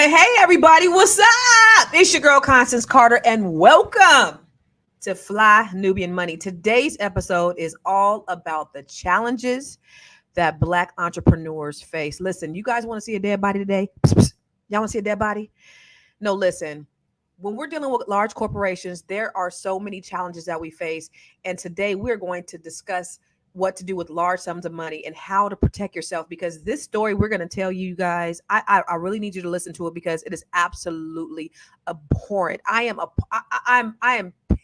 Hey, everybody, what's up? It's your girl, Constance Carter, and welcome to Fly Nubian Money. Today's episode is all about the challenges that Black entrepreneurs face. Listen, you guys want to see a dead body today? Y'all want to see a dead body? No, listen. When we're dealing with large corporations, there are so many challenges that we face. And today we're going to discuss what to do with large sums of money and how to protect yourself, because this story we're going to tell you guys, I really need you to listen to it because it is absolutely abhorrent. I am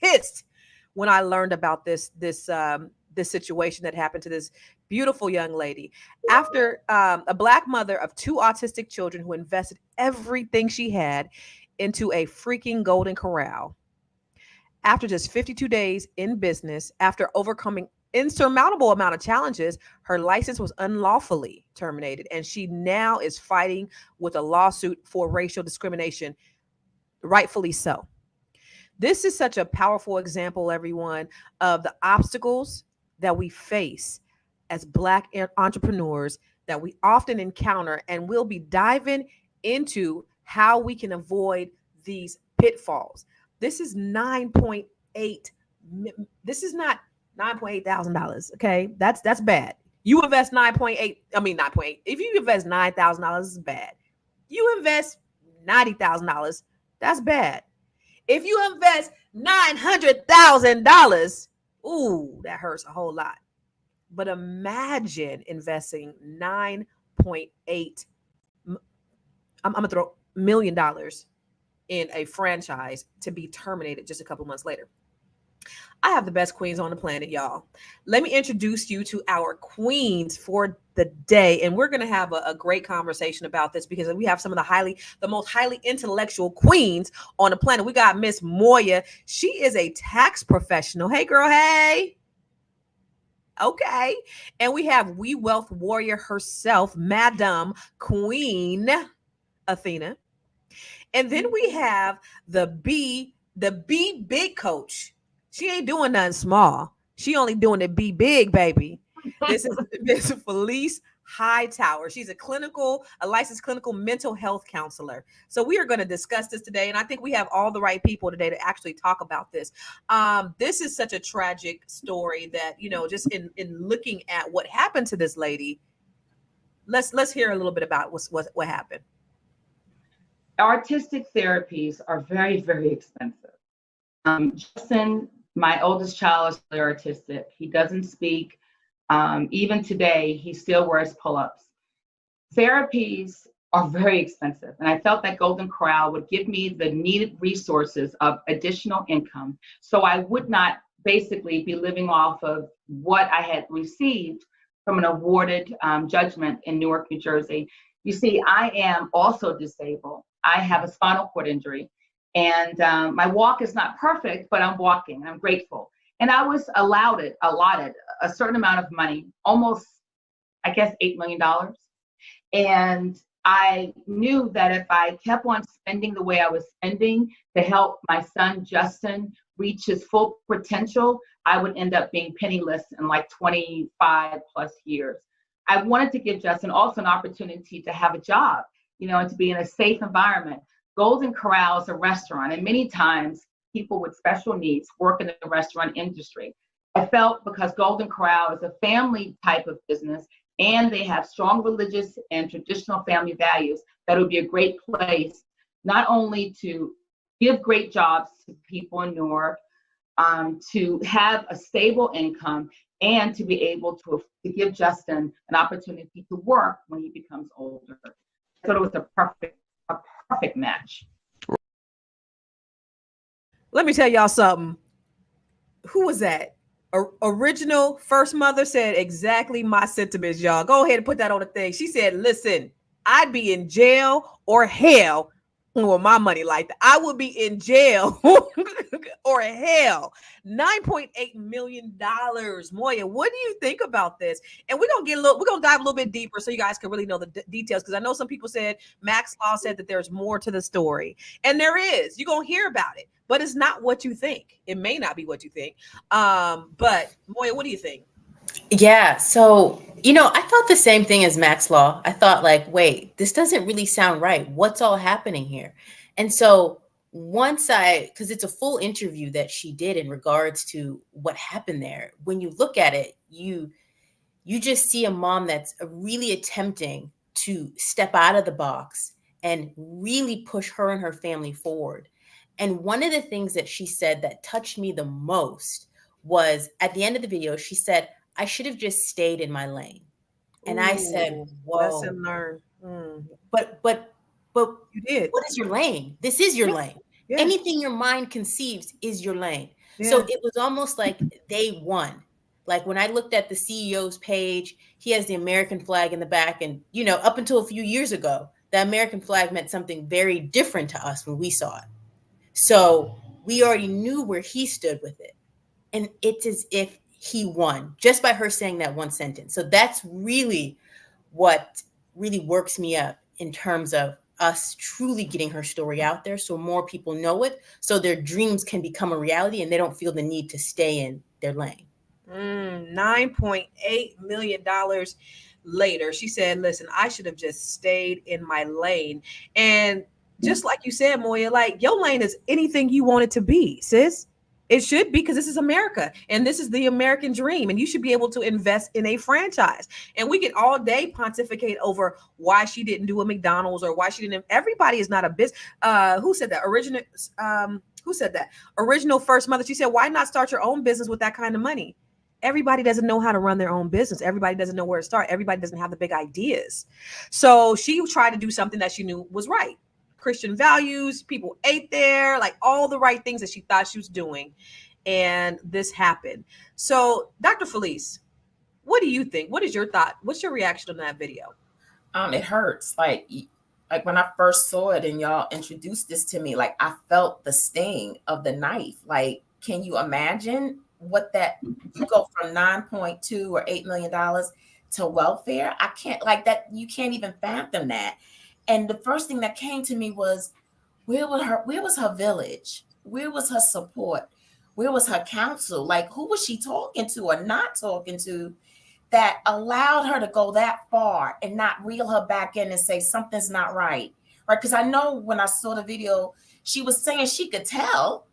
pissed when I learned about this situation that happened to this beautiful young lady after a Black mother of two autistic children who invested everything she had into a freaking golden corral. After just 52 days in business, after overcoming insurmountable amount of challenges, her license was unlawfully terminated, and she now is fighting with a lawsuit for racial discrimination, rightfully so. This is such a powerful example, everyone, of the obstacles that we face as Black entrepreneurs that we often encounter, and we'll be diving into how we can avoid these pitfalls. This is 9.8. This is not $9,800. Okay, that's bad. You invest 9.8. I mean 9.8. If you invest $9,000, is bad. You invest $90,000. That's bad. If you invest $900,000, ooh, that hurts a whole lot. But imagine investing 9.8. I'm gonna throw $1 million in a franchise to be terminated just a couple months later. I have the best queens on the planet, y'all. Let me introduce you to our queens for the day. And we're going to have a great conversation about this because we have some of the most highly intellectual queens on the planet. We got Miss Moya. She is a tax professional. Hey, girl. Hey. Okay. And we have We Wealth Warrior herself, Madam Queen Athena. And then we have the B big coach. She ain't doing nothing small. She only doing it be big, baby. This is Miss Felice Hightower. She's a licensed clinical mental health counselor. So we are going to discuss this today. And I think we have all the right people today to actually talk about this. This is such a tragic story that, just in looking at what happened to this lady, let's hear a little bit about what happened. Artistic therapies are very, very expensive. Justin, my oldest child, is really artistic. He doesn't speak. Even today, he still wears pull-ups. Therapies are very expensive. And I felt that Golden Corral would give me the needed resources of additional income so I would not basically be living off of what I had received from an awarded judgment in Newark, New Jersey. You see, I am also disabled. I have a spinal cord injury. And my walk is not perfect, but I'm walking. I'm grateful. And I was allotted a certain amount of money, almost, I guess, $8 million. And I knew that if I kept on spending the way I was spending to help my son, Justin, reach his full potential, I would end up being penniless in like 25 plus years. I wanted to give Justin also an opportunity to have a job, and to be in a safe environment. Golden Corral is a restaurant, and many times people with special needs work in the restaurant industry. I felt because Golden Corral is a family type of business and they have strong religious and traditional family values, that it would be a great place not only to give great jobs to people in Newark, to have a stable income, and to be able to give Justin an opportunity to work when he becomes older. I thought it was a perfect match. Let me tell y'all something. Who was that? Original First Mother said exactly my sentiments, y'all. Go ahead and put that on the thing. She said, listen, I'd be in jail or hell with my money like that. I would be in jail or hell. $9.8 million. Moya, what do you think about this? And we're gonna dive a little bit deeper so you guys can really know the details, because I know some people said Max Law said that there's more to the story, and there is. You're gonna hear about it, but it's not what you think. It may not be what you think. But Moya, what do you think? Yeah. So, I thought the same thing as Max Law. I thought, like, wait, this doesn't really sound right. What's all happening here? And so, because it's a full interview that she did in regards to what happened there, when you look at it, you just see a mom that's really attempting to step out of the box and really push her and her family forward. And one of the things that she said that touched me the most was at the end of the video, she said, I should have just stayed in my lane. And I said, Ooh, whoa, lesson learned. Mm, but you did. what is your lane? This is your Yeah, lane. yeah, Anything your mind conceives is your lane. So yeah. it was almost like they won. Like when I looked at the CEO's page, he has the American flag in the back. And, up until a few years ago, the American flag meant something very different to us when we saw it. So we already knew where he stood with it. And it's as if he won just by her saying that one sentence. So that's really what really works me up in terms of us truly getting her story out there so more people know it, so their dreams can become a reality and they don't feel the need to stay in their lane. $9.8 million later, she said, listen, I should have just stayed in my lane. And just like you said, Moya, like your lane is anything you want it to be, sis. It should be, because this is America and this is the American dream. And you should be able to invest in a franchise. And we can all day pontificate over why she didn't do a McDonald's or why she didn't. Everybody is not a business. Who said that? Who said that? Original first mother. She said, why not start your own business with that kind of money? Everybody doesn't know how to run their own business. Everybody doesn't know where to start. Everybody doesn't have the big ideas. So she tried to do something that she knew was right. Christian values, people ate there, like all the right things that she thought she was doing. And this happened. So, Dr. Felice, what do you think? What is your thought? What's your reaction on that video? It hurts. Like when I first saw it and y'all introduced this to me, like I felt the sting of the knife. Like, can you imagine what that you go from 9.2 or $8 million to welfare? I can't, like, that, you can't even fathom that. And the first thing that came to me was, where was her village? Where was her support? Where was her counsel? Like, who was she talking to or not talking to that allowed her to go that far and not reel her back in and say something's not right? Right? Because I know when I saw the video, she was saying she could tell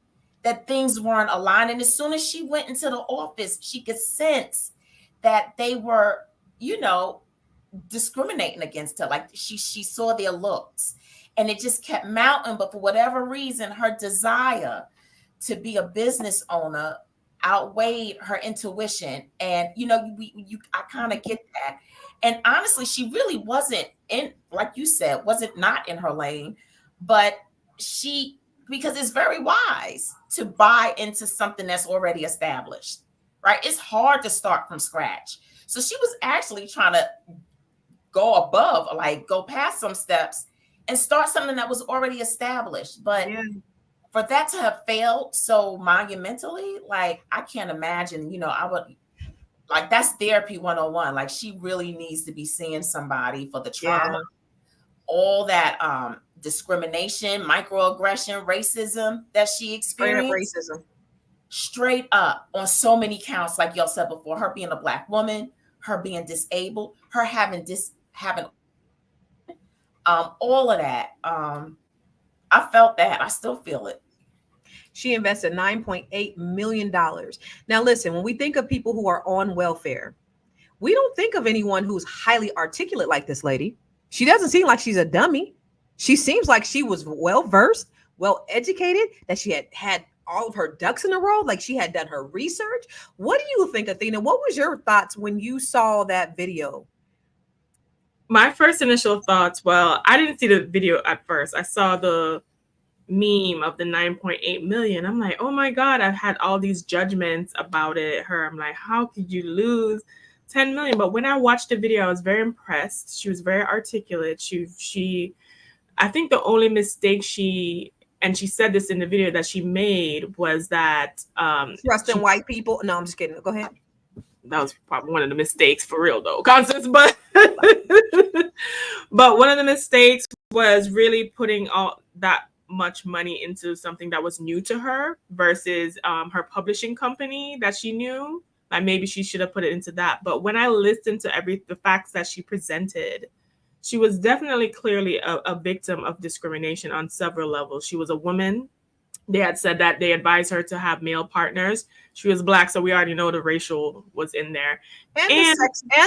that things weren't aligned. And as soon as she went into the office, she could sense that they were, discriminating against her. Like she saw their looks and it just kept mounting. But for whatever reason, her desire to be a business owner outweighed her intuition. And I kind of get that. And honestly, she really wasn't in, like you said, wasn't not in her lane, but because it's very wise to buy into something that's already established, right? It's hard to start from scratch. So she was actually trying to go above, like go past some steps and start something that was already established. But Yeah. for that to have failed so monumentally, like I can't imagine, I would, like, that's therapy 101. Like she really needs to be seeing somebody for the Yeah. trauma, all that discrimination, microaggression, racism that she Straight up experienced, racism. straight up on so many counts, like y'all said before, her being a Black woman, her being disabled, her having all of that. I felt that. I still feel it. She invested $9.8 million. Now, listen, when we think of people who are on welfare, we don't think of anyone who's highly articulate like this lady. She doesn't seem like she's a dummy. She seems like she was well versed, well educated, that she had all of her ducks in a row, like she had done her research. What do you think, Athena? What was your thoughts when you saw that video? My first initial thoughts, well, I didn't see the video at first. I saw the meme of the 9.8 million. I'm like, oh my God, I've had all these judgments about her. I'm like, how could you lose 10 million? But when I watched the video, I was very impressed. She was very articulate. I think the only mistake she said this in the video that she made was that Trusting white people. No, I'm just kidding. Go ahead. That was probably one of the mistakes for real though, Constance. But but one of the mistakes was really putting all that much money into something that was new to her versus her publishing company that she knew Like maybe she should have put it into that. But when I listened to the facts that she presented, she was definitely clearly a victim of discrimination on several levels. She was a woman. They had said that they advised her to have male partners. She was Black, so we already know the racial was in there. And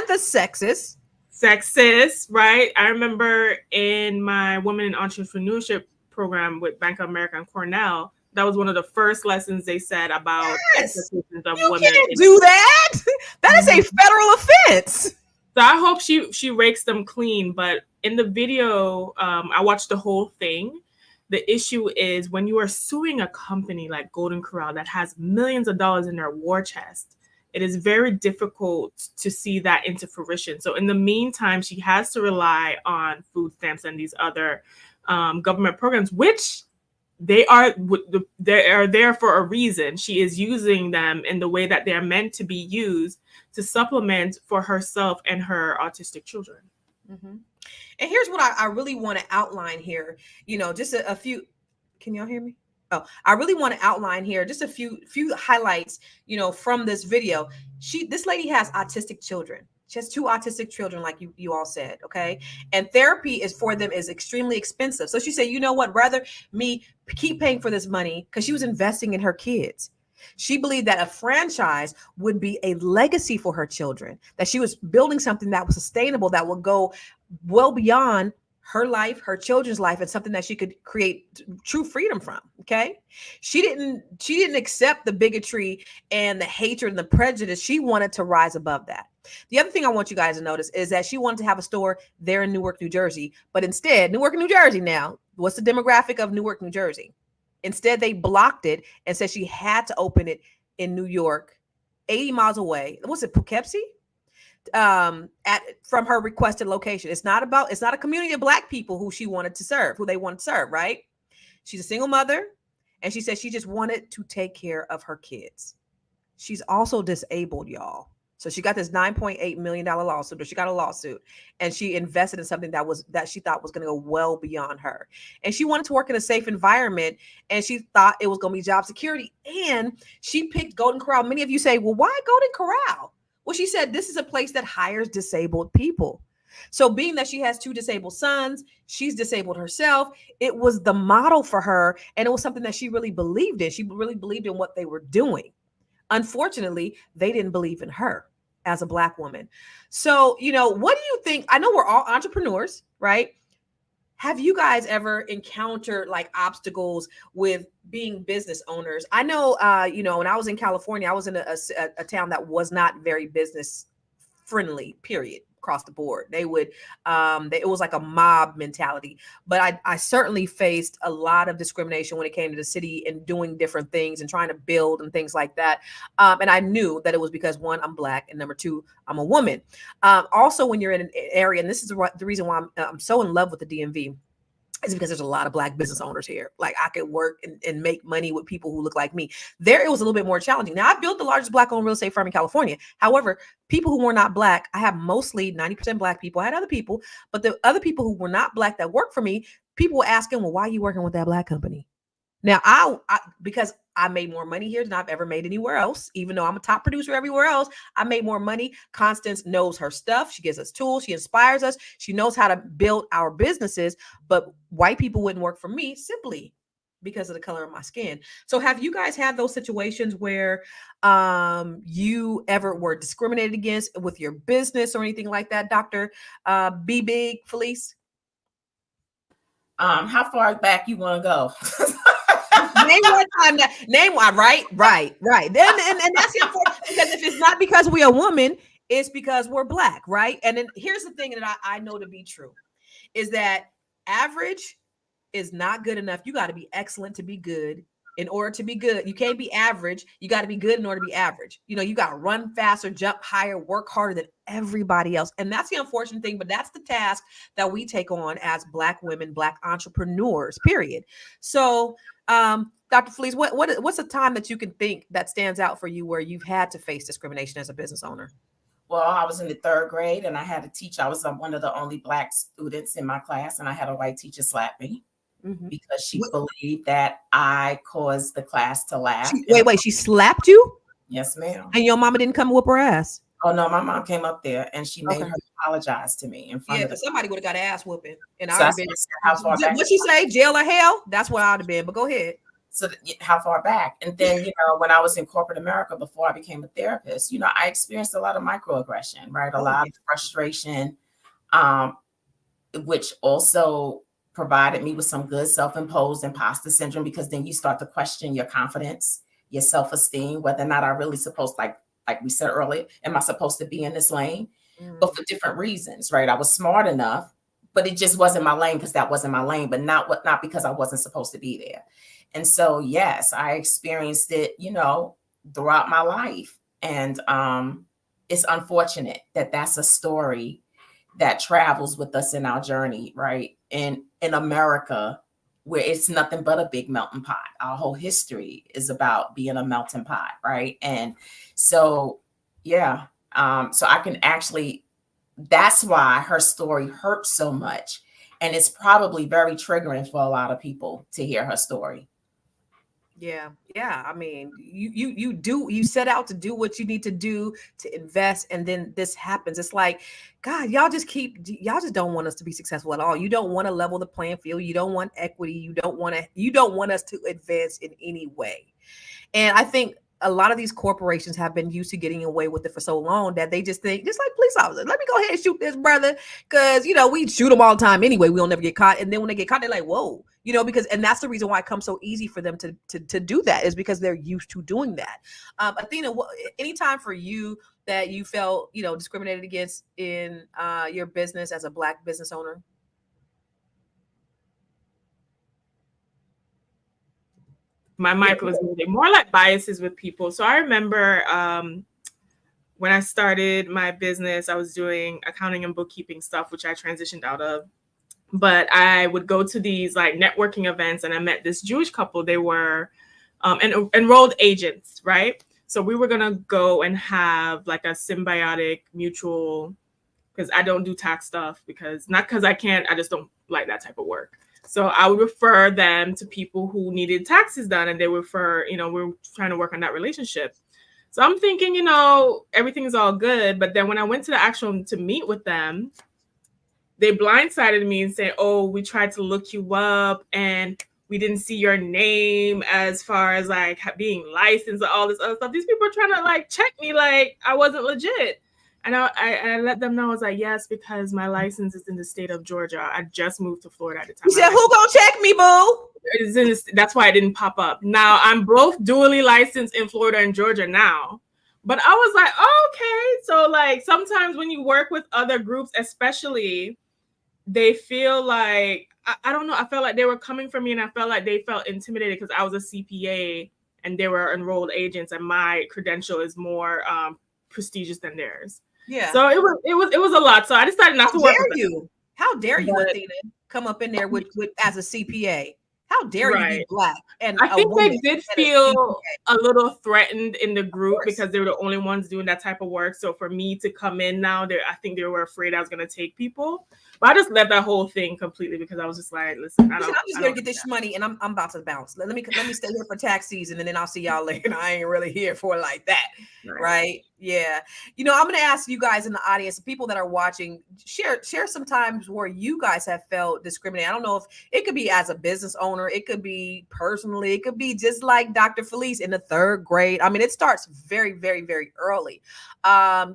the sexist. Sexist, right? I remember in my women in entrepreneurship program with Bank of America and Cornell, that was one of the first lessons they said about expectations of you women. Can't do that. That is a federal offense. So I hope she rakes them clean. But in the video, I watched the whole thing. The issue is when you are suing a company like Golden Corral that has millions of dollars in their war chest, it is very difficult to see that into fruition. So in the meantime, she has to rely on food stamps and these other government programs, which they are there for a reason. She is using them in the way that they're meant to be used to supplement for herself and her autistic children. Mm-hmm. And here's what I really want to outline here. Just a few. Can y'all hear me? Oh, I really want to outline here just a few highlights, from this video. This lady has autistic children. She has 2 autistic children, like you all said, okay? And therapy for them is extremely expensive. So she said, you know what, rather me keep paying for this money, because she was investing in her kids. She believed that a franchise would be a legacy for her children, that she was building something that was sustainable, that would go well beyond her life, her children's life, and something that she could create true freedom from. Okay. She didn't accept the bigotry and the hatred and the prejudice. She wanted to rise above that. The other thing I want you guys to notice is that she wanted to have a store there in Newark, New Jersey, but instead, Newark, New Jersey now, what's the demographic of Newark, New Jersey? Instead, they blocked it and said she had to open it in New York, 80 miles away. What's it, Poughkeepsie? From her requested location. It's not a community of Black people who they wanted to serve, right? She's a single mother, and she said she just wanted to take care of her kids. She's also disabled, y'all. So she got this $9.8 million lawsuit, or she got a lawsuit, and she invested in something that she thought was going to go well beyond her. And she wanted to work in a safe environment, and she thought it was going to be job security. And she picked Golden Corral. Many of you say, well, why Golden Corral? Well, she said this is a place that hires disabled people. So being that she has 2 disabled sons, she's disabled herself, it was the model for her, and it was something that she really believed in. She really believed in what they were doing. Unfortunately, they didn't believe in her as a Black woman. So, what do you think? I know we're all entrepreneurs, right? Have you guys ever encountered like obstacles with being business owners? I know, when I was in California, I was in a town that was not very business friendly, period, across the board. They would, it was like a mob mentality, but I certainly faced a lot of discrimination when it came to the city and doing different things and trying to build and things like that. And I knew that it was because 1, I'm Black, and number 2, I'm a woman. Also, when you're in an area, and this is the reason why I'm so in love with the DMV, is because there's a lot of Black business owners here. Like, I could work and make money with people who look like me. There, it was a little bit more challenging. Now, I built the largest Black-owned real estate firm in California. However, people who were not Black, I have mostly 90% Black people. I had other people, but the other people who were not Black that worked for me, people were asking, well, why are you working with that Black company? Now, I because I made more money here than I've ever made anywhere else. Even though I'm a top producer everywhere else, I made more money. Constance knows her stuff. She gives us tools. She inspires us. She knows how to build our businesses. But white people wouldn't work for me simply because of the color of my skin. So have you guys had those situations where you ever were discriminated against with your business or anything like that, Dr. B. Big Felice? How far back you want to go? Name one time name one, right. Then and that's important, because if it's not because we're a woman, it's because we're Black, right? And then here's the thing that I know to be true is that average is not good enough. You got to be excellent to be good. In order to be good, you can't be average. You got to be good in order to be average. You got to run faster, jump higher, work harder than everybody else. And that's the unfortunate thing, but that's the task that we take on as Black women, Black entrepreneurs, period. So, Dr. Felice, what's a time that you can think that stands out for you where you've had to face discrimination as a business owner? Well, I was in the 3rd grade and I had to teach. I was one of the only Black students in my class, and I had a white teacher slap me. Mm-hmm. Because she believed that I caused the class to laugh. Wait, she slapped you? Yes, ma'am. And your mama didn't come whoop her ass. Oh no, my mom came up there and she made Okay. her apologize to me in front Yeah, of the. because somebody would have got an ass whooping, and So I'd I have said, been. how far back? What she say, jail or hell? That's what I'd have been. But go ahead. So how far back? And then, when I was in corporate America before I became a therapist, I experienced a lot of microaggression, right? A lot of frustration, which also provided me with some good self-imposed imposter syndrome, because then you start to question your confidence, your self-esteem, whether or not I really supposed, like we said earlier, am I supposed to be in this lane? But for different reasons, right? I was smart enough, but it just wasn't my lane because that wasn't my lane, but not because I wasn't supposed to be there. And so, yes, I experienced it, throughout my life. And it's unfortunate that that's a story that travels with us in our journey, right? In America, where it's nothing but a big melting pot. Our whole history is about being a melting pot, right? And so, yeah, so I can actually, that's why her story hurts so much. And it's probably very triggering for a lot of people to hear her story. Yeah. I mean, you set out to do what you need to do to invest, and then this happens. It's like, God, y'all just don't want us to be successful at all. You don't want to level the playing field. You don't want equity. You don't want us to advance in any way. And I think a lot of these corporations have been used to getting away with it for so long that they just think, just like police officers, let me go ahead and shoot this brother, because we shoot them all the time anyway. We don't never get caught. And then when they get caught, they're like, whoa, and that's the reason why it comes so easy for them to do that, is because they're used to doing that. Athena, any time for you that you felt discriminated against in your business as a Black business owner? My mic was moving. More like biases with people. So I remember when I started my business, I was doing accounting and bookkeeping stuff, which I transitioned out of. But I would go to these like networking events, and I met this Jewish couple. They were enrolled agents, right? So we were gonna go and have like a symbiotic mutual, because I don't do tax stuff, not because I can't, I just don't like that type of work. So I would refer them to people who needed taxes done, and they would refer, we're trying to work on that relationship. So I'm thinking, everything is all good. But then when I went to the actual to meet with them, they blindsided me and say, oh, we tried to look you up and we didn't see your name as far as like being licensed and all this other stuff. These people are trying to like check me like I wasn't legit. And I let them know, I was like, yes, because my license is in the state of Georgia. I just moved to Florida at the time. You said, who gonna check me, boo? That's why it didn't pop up. Now I'm both dually licensed in Florida and Georgia now. But I was like, oh, okay. So like sometimes when you work with other groups, especially, they feel like, I don't know, I felt like they were coming for me, and I felt like they felt intimidated because I was a CPA and they were enrolled agents, and my credential is more prestigious than theirs. Yeah. So it was a lot. So I decided not to work with them. How dare you, Athena, come up in there with as a CPA? How dare you be Black? And I think they did feel a little threatened in the group because they were the only ones doing that type of work. So for me to come in now, I think they were afraid I was going to take people. But I just left that whole thing completely because I was just like, listen, I'm just going to get this money and I'm about to bounce. Let me stay here for tax season, and then I'll see y'all later. I ain't really here for it like that. Right? Yeah. I'm going to ask you guys in the audience, the people that are watching, share some times where you guys have felt discriminated. I don't know if it could be as a business owner, it could be personally, it could be just like Dr. Felice in the 3rd grade. I mean, it starts very, very, very early.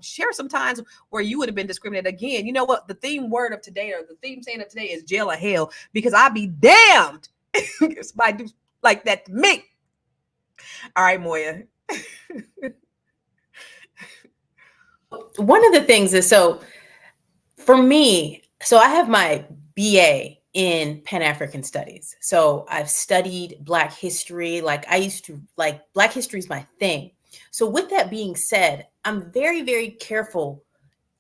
Share some times where you would have been discriminated. Again, you know what? The theme word of today, or the theme saying of today, is jail or hell, because I'd be damned if somebody do like that to me. All right, Moya. One of the things is, so for me, so I have my BA in Pan-African Studies. So I've studied Black history. Like I used to, like Black history is my thing. So with that being said, I'm very, very careful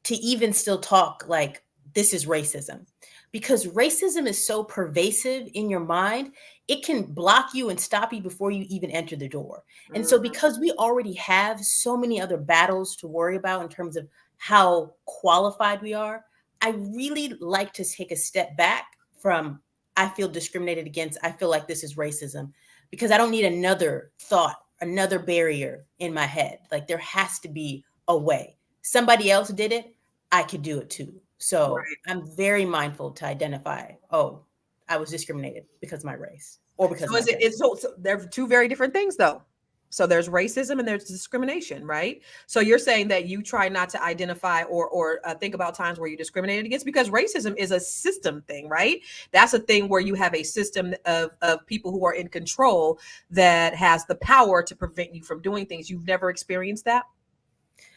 to even still talk like this is racism, because racism is so pervasive in your mind, it can block you and stop you before you even enter the door. And so because we already have so many other battles to worry about in terms of how qualified we are, I really like to take a step back from I feel discriminated against, I feel like this is racism, because I don't need another thought, another barrier in my head. Like there has to be a way. Somebody else did it, I could do it too. So Right. I'm very mindful to identify, oh, I was discriminated because of my race or because So of is my it? gender. So they're two very different things, though. So there's racism and there's discrimination, right? So you're saying that you try not to identify or think about times where you're discriminated against, because racism is a system thing, right? That's a thing where you have a system of people who are in control that has the power to prevent you from doing things. You've never experienced that?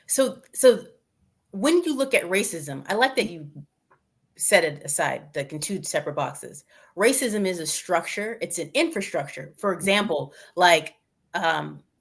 So when you look at racism, I like that you set it aside, like in two separate boxes. Racism is a structure, it's an infrastructure. For example, like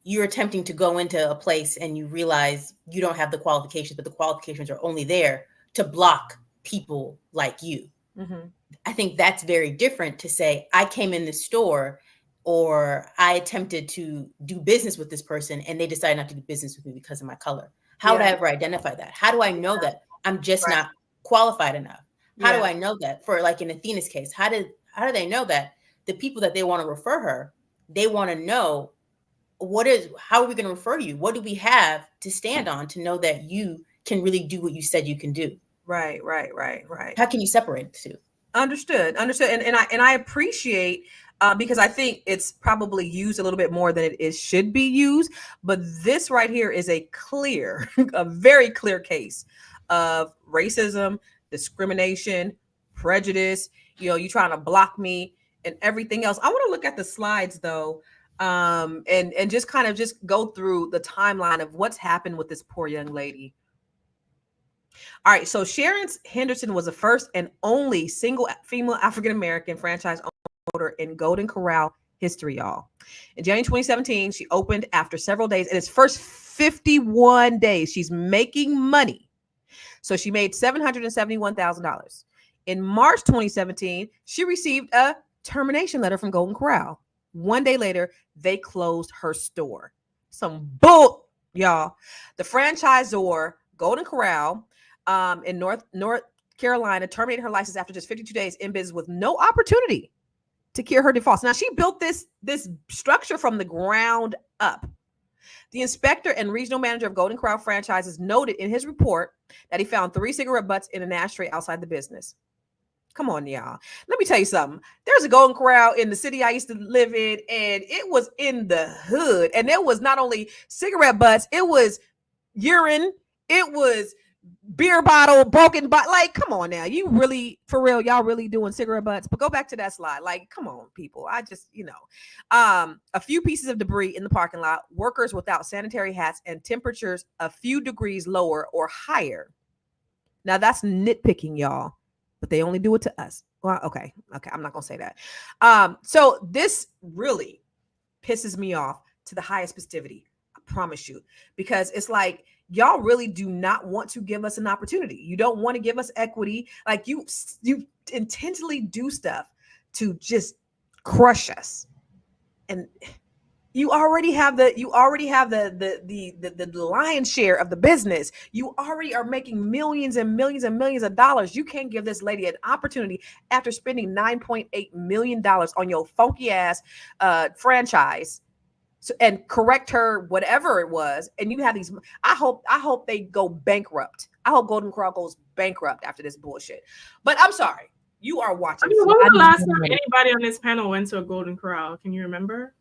you're attempting to go into a place and you realize you don't have the qualifications, but the qualifications are only there to block people like you. Mm-hmm. I think that's very different to say, I came in the store or I attempted to do business with this person and they decided not to do business with me because of my color. How would I ever identify that? How do I know that I'm just not qualified enough? How do I know that? For like in Athena's case, how do they know that the people that they want to refer her, they want to know how are we going to refer you? What do we have to stand on to know that you can really do what you said you can do? Right. How can you separate the two? Understood. And I appreciate because I think it's probably used a little bit more than it should be used. But this right here is a very clear case of racism, discrimination, prejudice. You trying to block me and everything else. I want to look at the slides though, and just kind of just go through the timeline of what's happened with this poor young lady. All right, so Sherrance Henderson was the first and only single female African-American franchise owner in Golden Corral history, y'all. In January 2017, she opened after several days. In its first 51 days, she's making money. So she made $771,000. In March 2017, she received a termination letter from Golden Corral. One day later, they closed her store. Some bull, y'all. The franchisor, Golden Corral, in North Carolina, terminated her license after just 52 days in business with no opportunity to cure her defaults. Now, she built this structure from the ground up. The inspector and regional manager of Golden Corral franchises noted in his report that he found 3 cigarette butts in an ashtray outside the business. Come on, y'all. Let me tell you something. There's a Golden Corral in the city I used to live in, and it was in the hood. And there was not only cigarette butts, it was urine, it was beer bottle, broken bottle. Like, come on now. You really, for real, y'all really doing cigarette butts? But go back to that slide. Like, come on, people. I just, a few pieces of debris in the parking lot, workers without sanitary hats, and temperatures a few degrees lower or higher. Now, that's nitpicking, y'all. But they only do it to us. Well, okay. I'm not going to say that. So this really pisses me off to the highest festivity. I promise you, because it's like, y'all really do not want to give us an opportunity. You don't want to give us equity. Like you intentionally do stuff to just crush us. And you already have the lion's share of the business. You already are making millions and millions and millions of dollars. You can't give this lady an opportunity after spending $9.8 million on your funky ass franchise. So, and correct her, whatever it was. And you have these, I hope they go bankrupt. I hope Golden Corral goes bankrupt after this bullshit. But I'm sorry, you are watching. When was the last time anybody on this panel went to a Golden Corral? Can you remember?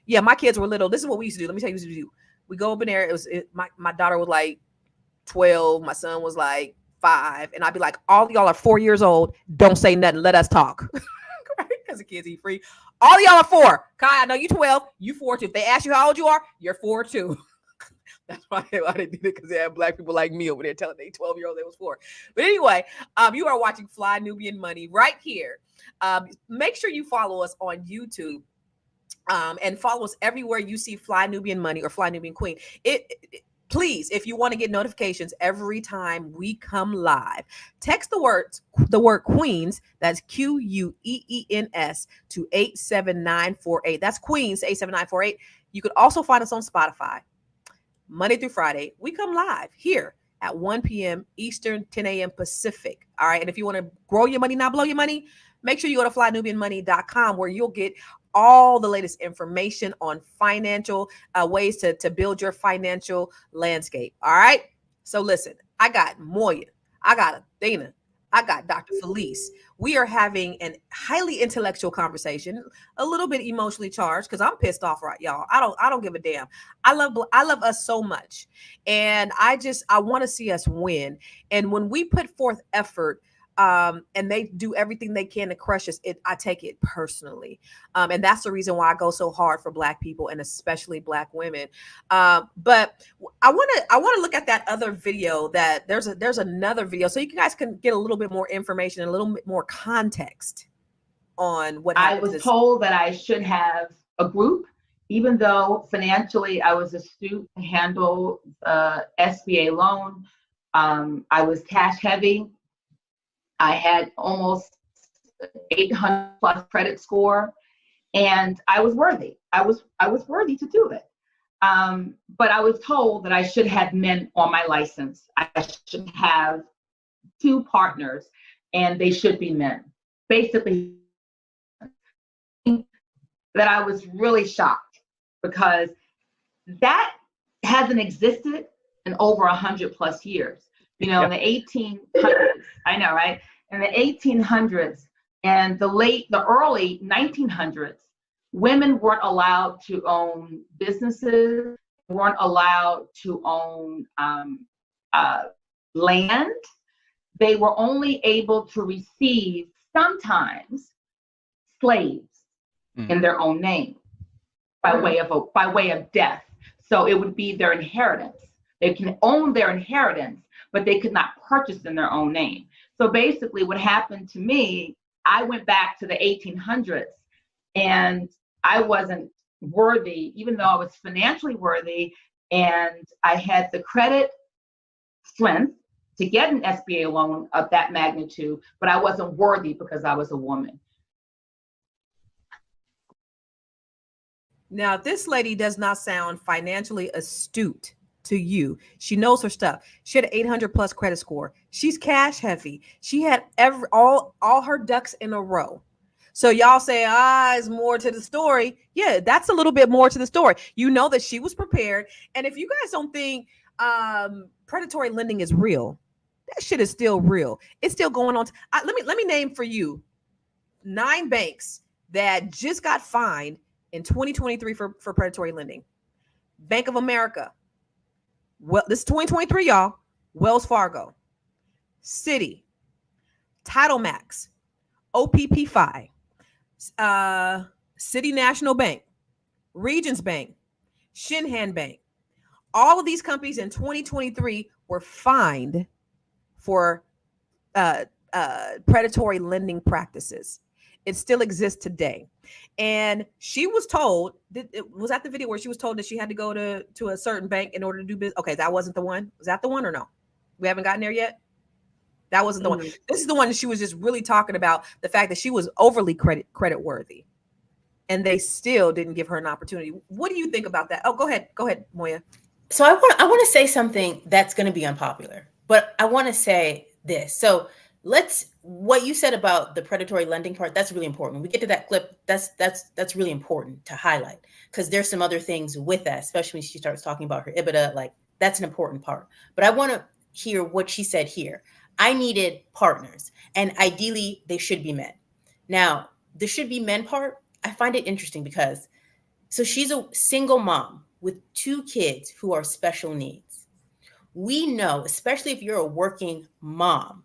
Yeah, my kids were little. This is what we used to do. Let me tell you what we used to do. We go up in there. My daughter was like 12. My son was like 5. And I'd be like, all y'all are 4 years old. Don't say nothing. Let us talk. Because the kids eat free. All y'all are 4. Kai, I know you 12. You 4 too. If they ask you how old you are, you're 4 too. That's why they did it, because they have black people like me over there telling they 12-year-old they was 4. But anyway, you are watching Fly Nubian Money right here. Make sure you follow us on YouTube. And follow us everywhere you see Fly Nubian Money or Fly Nubian Queen. Please, if you want to get notifications every time we come live, text the word Queens, that's QUEENS, to 87948. That's Queens to 87948. You could also find us on Spotify. Monday through Friday, we come live here at 1 p.m. Eastern, 10 a.m. Pacific. All right. And if you want to grow your money, not blow your money, make sure you go to flynubianmoney.com, where you'll get all the latest information on financial ways to build your financial landscape. All right. So listen, I got Moya, I got Athena, I got Dr. Felice. We are having an highly intellectual conversation, a little bit emotionally charged because I'm pissed off, right, y'all. I don't give a damn. I love us so much, and I want to see us win. And when we put forth effort, and they do everything they can to crush us, I take it personally, and that's the reason why I go so hard for Black people and especially Black women. But I want to look at that other video. That there's another video, so you guys can get a little bit more information and a little bit more context on what happened. I was told that I should have a group, even though financially I was astute to handle SBA loan. I was cash heavy. I had almost 800 plus credit score, and I was worthy. I was worthy to do it. But I was told that I should have men on my license. I should have 2 partners, and they should be men. Basically, that I was really shocked because that hasn't existed in over 100 plus years. You know, in the 1800s, I know, right? In the 1800s and the early 1900s, women weren't allowed to own businesses, weren't allowed to own land. They were only able to receive sometimes slaves in their own name by way of death. So it would be their inheritance. They can own their inheritance, but they could not purchase in their own name. So basically what happened to me, I went back to the 1800s and I wasn't worthy, even though I was financially worthy and I had the credit strength to get an SBA loan of that magnitude, but I wasn't worthy because I was a woman. Now, this lady does not sound financially astute to you. She knows her stuff. She had an 800 plus credit score. She's cash heavy. She had all her ducks in a row. So y'all say, it's more to the story. Yeah, that's a little bit more to the story. You know that she was prepared. And if you guys don't think predatory lending is real, that shit is still real. It's still going on. Let me name for you 9 banks that just got fined in 2023 for predatory lending. Bank of America. Well, this is 2023, y'all. Wells Fargo, Citi, Title Max, OPP5, City National Bank, Regions Bank, Shinhan Bank. All of these companies in 2023 were fined for predatory lending practices. It still exists today. And she was told, was that the video where she was told that she had to go to a certain bank in order to do business? Okay, that wasn't the one. Was that the one or no? We haven't gotten there yet? That wasn't the one. This is the one that she was just really talking about, the fact that she was overly credit worthy. And they still didn't give her an opportunity. What do you think about that? Oh, go ahead, Moya. So I want to say something that's going to be unpopular, but I want to say this. So what you said about the predatory lending part, that's really important. When we get to that clip, that's really important to highlight, because there's some other things with that, especially when she starts talking about her EBITDA, like that's an important part. But I want to hear what she said here. I needed partners, and ideally they should be men. Now, the should be men part, I find it interesting because, so she's a single mom with 2 kids who are special needs. We know, especially if you're a working mom,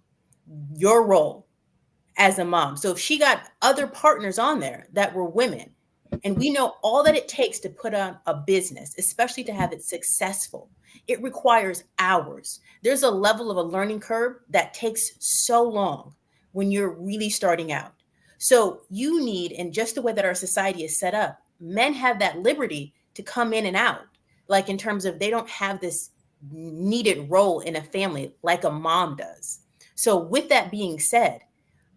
your role as a mom. So if she got other partners on there that were women, and we know all that it takes to put on a business, especially to have it successful, it requires hours. There's a level of a learning curve that takes so long when you're really starting out. So you need, and just the way that our society is set up, men have that liberty to come in and out, like in terms of they don't have this needed role in a family like a mom does. So with that being said,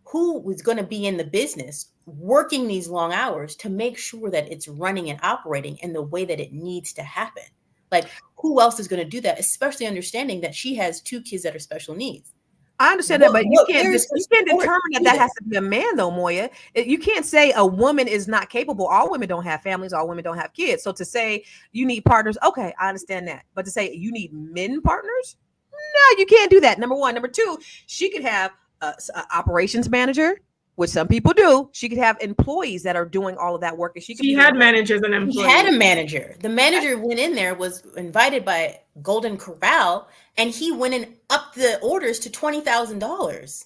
who was going to be in the business working these long hours to make sure that it's running and operating in the way that it needs to happen? Like, who else is going to do that, especially understanding that she has 2 kids that are special needs? I understand that, but you can't where's the you can't support determine that needed? has to be a man, though, Moya. You can't say a woman is not capable. All women don't have families. All women don't have kids. So to say you need partners, okay, I understand that. But to say you need men partners, no, you can't do that. Number one. Number two, she could have a operations manager, which some people do. She could have employees that are doing all of that work, and she could She be had managers and He had a employees. manager. The manager went in there, was invited by Golden Corral, and he went and upped the orders to $20,000.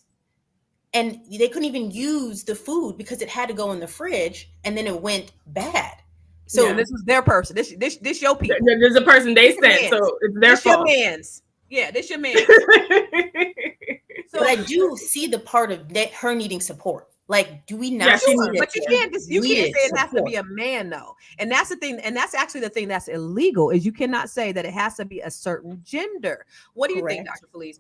And they couldn't even use the food because it had to go in the fridge, and then it went bad. So So this is their person. This your people. There's a person they This your sent, mans. so it's their This your fault. man's. Yeah, this your man. So but I do see the part of her needing support. Like, do we not? Yeah, she see needs that but you there can't say needed it has to support? be a man, though. And that's the thing, and that's actually the thing that's illegal, is you cannot say that it has to be a certain gender. What do you think, Correct. Dr. Felice?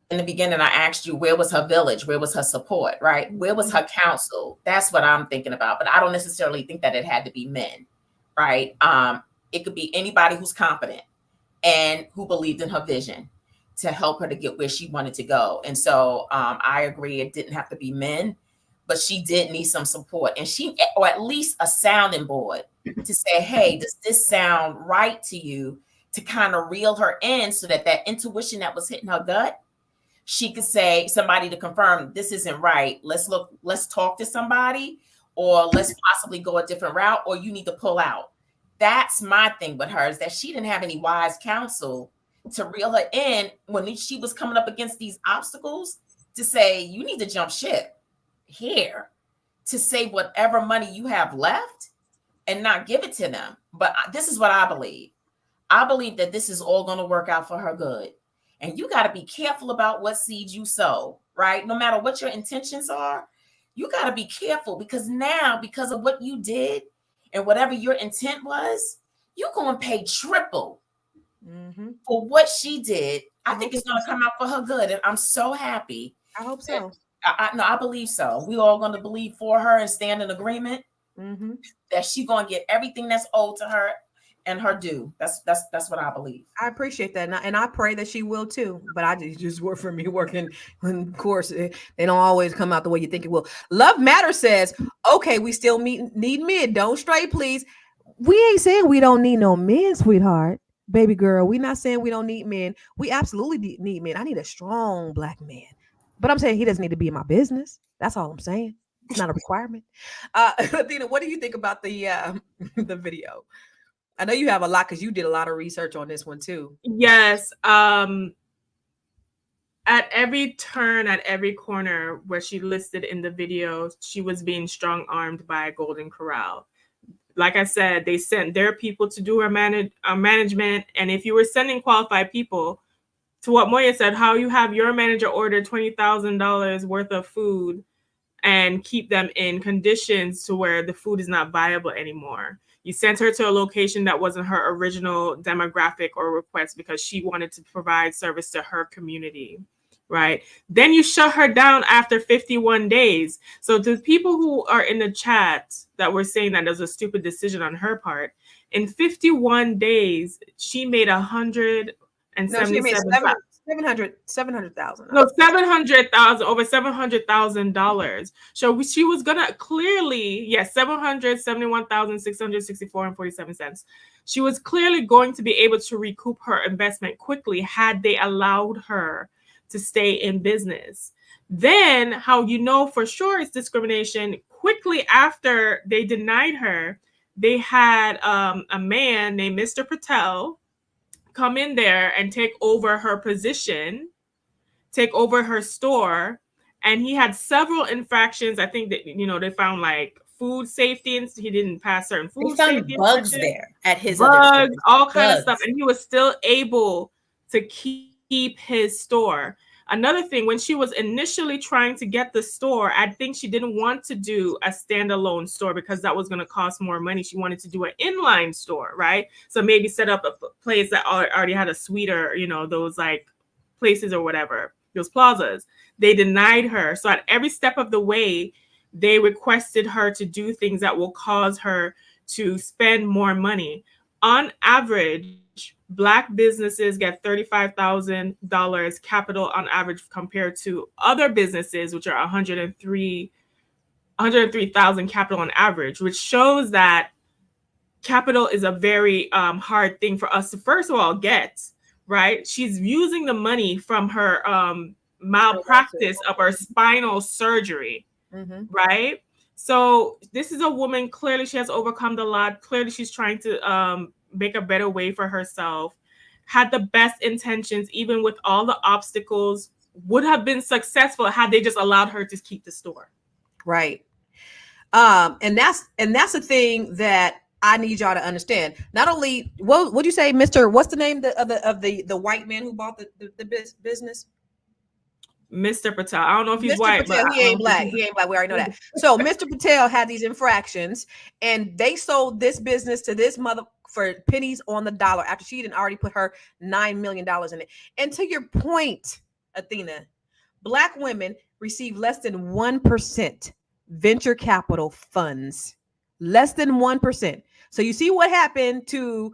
In the beginning, I asked you, where was her village? Where was her support, right? Where was her counsel? That's what I'm thinking about. But I don't necessarily think that it had to be men, right? It could be anybody who's competent and who believed in her vision to help her to get where she wanted to go. And so I agree, it didn't have to be men, but she did need some support. And or at least a sounding board to say, hey, does this sound right to you? To kind of reel her in so that intuition that was hitting her gut, she could say, somebody to confirm this isn't right. Let's talk to somebody, or let's possibly go a different route, or you need to pull out. That's my thing with her, is that she didn't have any wise counsel to reel her in when she was coming up against these obstacles, to say, you need to jump ship here, to save whatever money you have left and not give it to them. But this is what I believe. I believe that this is all going to work out for her good. And you got to be careful about what seeds you sow, right? No matter what your intentions are, you got to be careful, because now, because of what you did and whatever your intent was, you're going to pay triple for what she did. I think it's going to come out for her good. And I'm so happy. I hope so. I believe so. We all going to believe for her and stand in agreement that she's going to get everything that's owed to her and her due. That's what I believe. I appreciate that, and I pray that she will too. But I just work for me working, and of course they don't always come out the way you think it will. Love Matter says, "Okay, we still need men. Don't stray, please. We ain't saying we don't need no men, sweetheart, baby girl. We not saying we don't need men. We absolutely need men. I need a strong black man, but I'm saying he doesn't need to be in my business. That's all I'm saying. It's not a requirement." Athena, what do you think about the video? I know you have a lot because you did a lot of research on this one too. Yes. At every turn, at every corner where she listed in the video, she was being strong-armed by Golden Corral. Like I said, they sent their people to do her management. And if you were sending qualified people, to what Moya said, how you have your manager order $20,000 worth of food and keep them in conditions to where the food is not viable anymore. You sent her to a location that wasn't her original demographic or request because she wanted to provide service to her community, right? Then you shut her down after 51 days. So the people who are in the chat that were saying that was a stupid decision on her part, in 51 days, she made $700,000. No, $700,000, over $700,000. So she was gonna clearly, $771,664.47. She was clearly going to be able to recoup her investment quickly had they allowed her to stay in business. Then, how you know for sure it's discrimination? Quickly after they denied her, they had a man named Mr. Patel come in there and take over her position, take over her store, and he had several infractions. I think that they found like food safety, and he didn't pass certain food safety. They found bugs there at his bugs, all kind of stuff, and he was still able to keep his store. Another thing, when she was initially trying to get the store, I think she didn't want to do a standalone store because that was going to cost more money. She wanted to do an inline store, right? So maybe set up a place that already had a suite, or those like places or whatever, those plazas. They denied her. So at every step of the way, they requested her to do things that will cause her to spend more money. On average, Black businesses get $35,000 capital on average compared to other businesses, which are 103,000 capital on average, which shows that capital is a very hard thing for us to, first of all, get, right? She's using the money from her malpractice of her spinal surgery, right? So this is a woman, clearly she has overcome a lot. Clearly she's trying to make a better way for herself, had the best intentions, even with all the obstacles, would have been successful had they just allowed her to keep the store. Right. And that's the thing that I need y'all to understand. Not only, what'd you say, Mr. What's the name of the white man who bought the business? Mr. Patel. I don't know if he's Mr. white, Patel, but he ain't black. He ain't black. We already know that. So Mr. Patel had these infractions, and they sold this business to this mother for pennies on the dollar after she had already put her $9 million in it. And to your point, Athena, Black women receive less than 1% venture capital funds. Less than 1%. So you see what happened to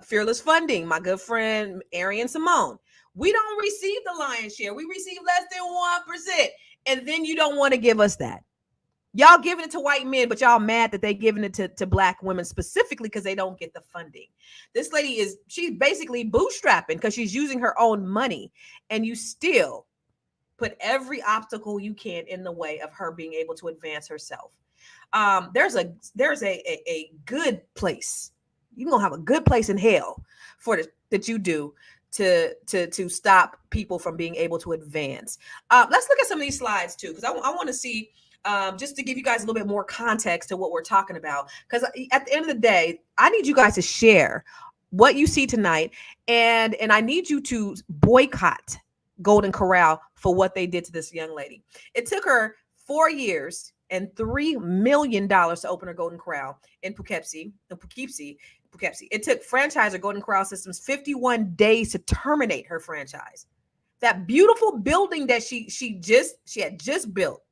Fearless Funding, my good friend Arian Simone. We don't receive the lion's share. We receive less than 1%. And then you don't want to give us that. Y'all giving it to white men, but y'all mad that they giving it to Black women specifically because they don't get the funding. This lady she's basically bootstrapping because she's using her own money. And you still put every obstacle you can in the way of her being able to advance herself. There's a good place. You're gonna have a good place in hell that you do to stop people from being able to advance. Let's look at some of these slides too, because I want to see, just to give you guys a little bit more context to what we're talking about. Because at the end of the day, I need you guys to share what you see tonight, and I need you to boycott Golden Corral for what they did to this young lady. It took her 4 years and $3 million to open her Golden Corral in Poughkeepsie. It took franchisor Golden Corral Systems 51 days to terminate her franchise. That beautiful building that she had just built,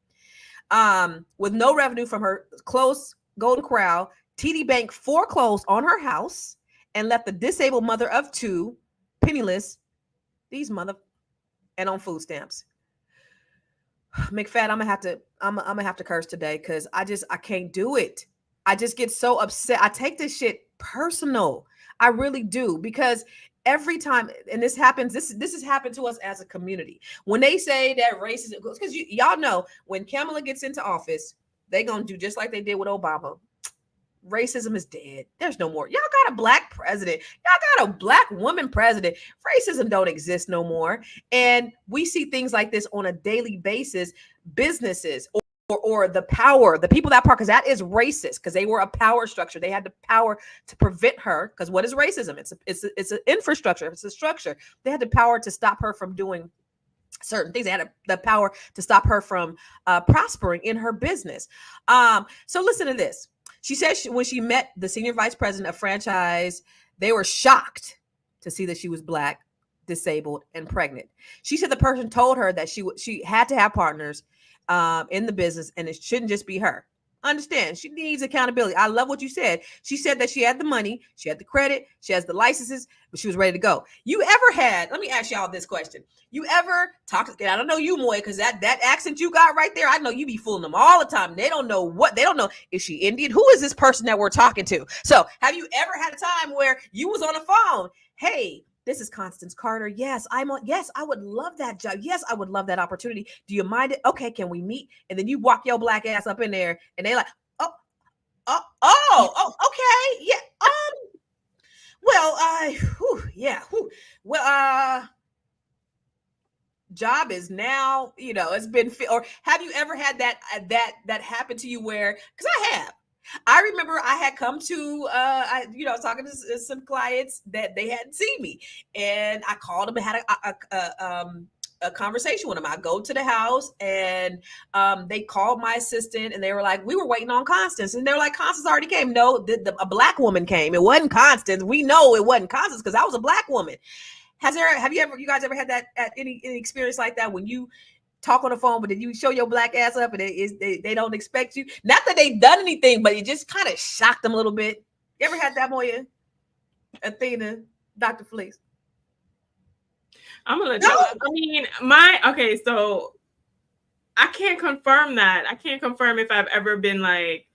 with no revenue from her closed Golden Corral, TD Bank foreclosed on her house and left the disabled mother of two penniless, and on food stamps. McFadden, I'm gonna have to curse today because I can't do it. I just get so upset. I take this shit personal. I really do, because every time, and this happens, this has happened to us as a community. When they say that racism, because y'all know when Kamala gets into office, they gonna do just like they did with Obama. Racism is dead. There's no more. Y'all got a Black president. Y'all got a Black woman president. Racism don't exist no more. And we see things like this on a daily basis. Businesses or the power, the people that power, because that is racist, because they were a power structure. They had the power to prevent her. Because what is racism? It's an infrastructure. It's a structure. They had the power to stop her from doing certain things. They had the power to stop her from prospering in her business. So listen to this. She said when she met the senior vice president of franchise, they were shocked to see that she was Black, disabled, and pregnant. She said the person told her that she had to have partners in the business, and it shouldn't just be her. Understand, she needs accountability. I love what you said. She said that she had the money, she had the credit, she has the licenses, but she was ready to go. You ever had, let me ask y'all this question. You ever talk, I don't know you, Moy, because that accent you got right there, I know you be fooling them all the time. They don't know, is she Indian? Who is this person that we're talking to? So have you ever had a time where you was on the phone? Hey, this is Constance Carter. Yes, yes, I would love that job. Yes, I would love that opportunity. Do you mind it? Okay, can we meet? And then you walk your Black ass up in there and they like, okay. Yeah. Job is now, it's been, or have you ever had that happen to you where, because I have. I remember I had come to, I was talking to some clients that they hadn't seen me, and I called them and had a conversation with them. I go to the house, and they called my assistant, and they were like, "We were waiting on Constance," and they were like, "Constance already came." No, a Black woman came. It wasn't Constance. We know it wasn't Constance because I was a Black woman. Have you guys ever had that any experience like that when you talk on the phone, but then you show your Black ass up and they don't expect you? Not that they've done anything, but it just kind of shocked them a little bit. You ever had that, Moya? Athena? Dr. Fleece? I'm gonna let you. I mean, so I can't confirm that. I can't confirm if I've ever been like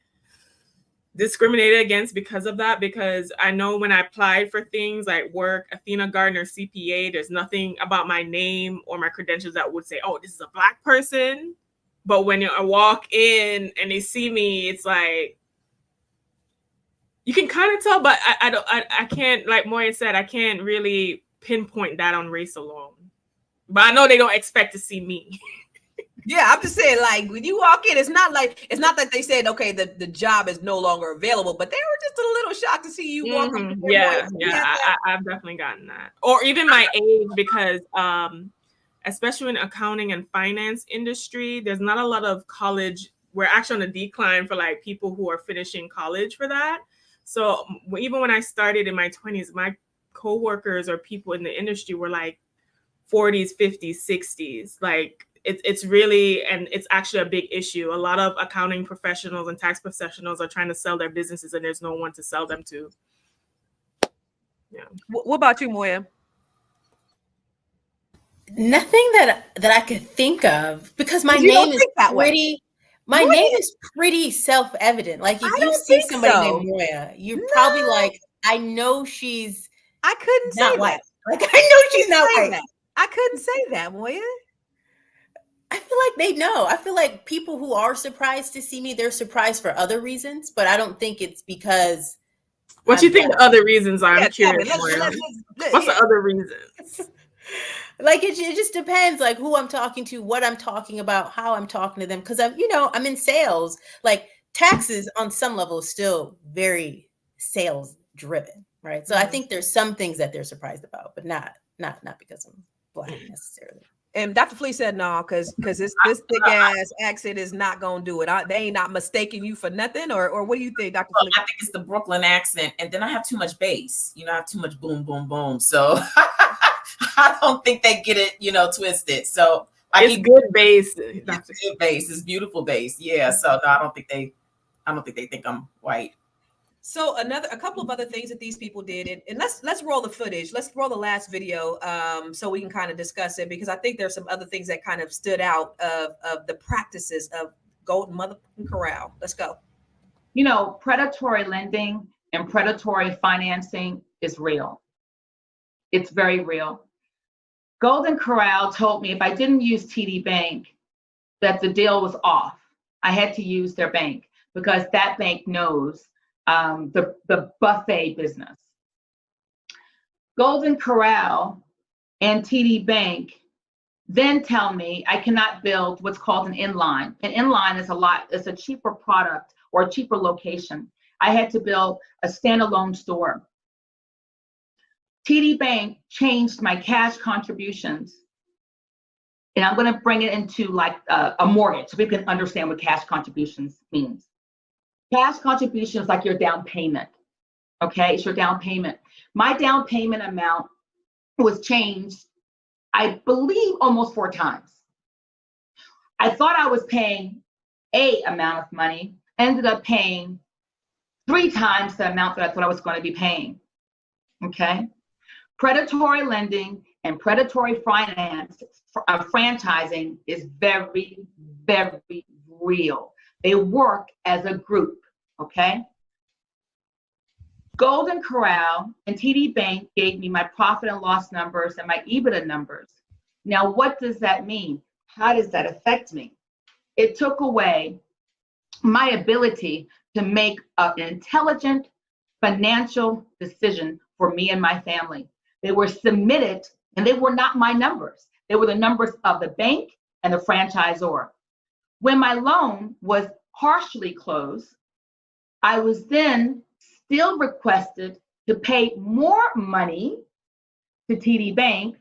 discriminated against because of that, because I know when I applied for things like work, Athena Gardner CPA, there's nothing about my name or my credentials that would say, oh, this is a Black person. But when I walk in and they see me, it's like, you can kind of tell, but I can't, like Moya said, I can't really pinpoint that on race alone. But I know they don't expect to see me. Yeah, I'm just saying, like, when you walk in, it's not that they said, okay, the job is no longer available, but they were just a little shocked to see you walk up. Yeah, I've definitely gotten that. Or even my age, because especially in accounting and finance industry, there's not a lot of college. We're actually on a decline for like people who are finishing college for that. So even when I started in my 20s, my coworkers or people in the industry were like 40s, 50s, 60s. Like it's really, and it's actually a big issue. A lot of accounting professionals and tax professionals are trying to sell their businesses and there's no one to sell them to. Yeah. What about you, Moya? Nothing that I could think of, because my name is pretty. My name is pretty self-evident. Like if you see somebody named Moya, you're probably like, I know she's. I couldn't not say white. that. Like I know she's not white. That. I couldn't say that, Moya. I feel like they know. I feel like people who are surprised to see me, they're surprised for other reasons, but I don't think it's because. What you think the other reasons are? I'm curious. What's the other reasons? Like it just depends, like who I'm talking to, what I'm talking about, how I'm talking to them. Because I'm in sales. Like taxes on some level is still very sales driven, right? So I think there's some things that they're surprised about, but not because I'm Black necessarily. And Dr. Fleece said no, because this thick ass accent is not gonna do it. They ain't not mistaking you for nothing, or what do you think, Dr. Fleece? I think it's the Brooklyn accent, and then I have too much bass. I have too much boom, boom, boom. So I don't think they get it, twisted. So it's good bass. It's good bass. It's beautiful bass. Yeah. So no, I don't think they think I'm white. So a couple of other things that these people did, and let's roll the footage. Let's roll the last video, so we can kind of discuss it, because I think there's some other things that kind of stood out of the practices of Golden Motherfucking Corral. Let's go. Predatory lending and predatory financing is real. It's very real. Golden Corral told me if I didn't use TD Bank, that the deal was off. I had to use their bank because that bank knows the buffet business. Golden Corral and TD Bank then tell me I cannot build what's called an inline. An inline is a cheaper product or a cheaper location. I had to build a standalone store. TD Bank changed my cash contributions, and I'm going to bring it into like a mortgage so we can understand what cash contributions means. Cash contribution is like your down payment, okay? It's your down payment. My down payment amount was changed, I believe, almost 4 times. I thought I was paying a amount of money, ended up paying 3 times the amount that I thought I was going to be paying, okay? Predatory lending and predatory finance, franchising is very, very real. They work as a group, okay? Golden Corral and TD Bank gave me my profit and loss numbers and my EBITDA numbers. Now, what does that mean? How does that affect me? It took away my ability to make an intelligent financial decision for me and my family. They were submitted, and they were not my numbers. They were the numbers of the bank and the franchisor. When my loan was partially closed, I was then still requested to pay more money to TD Bank.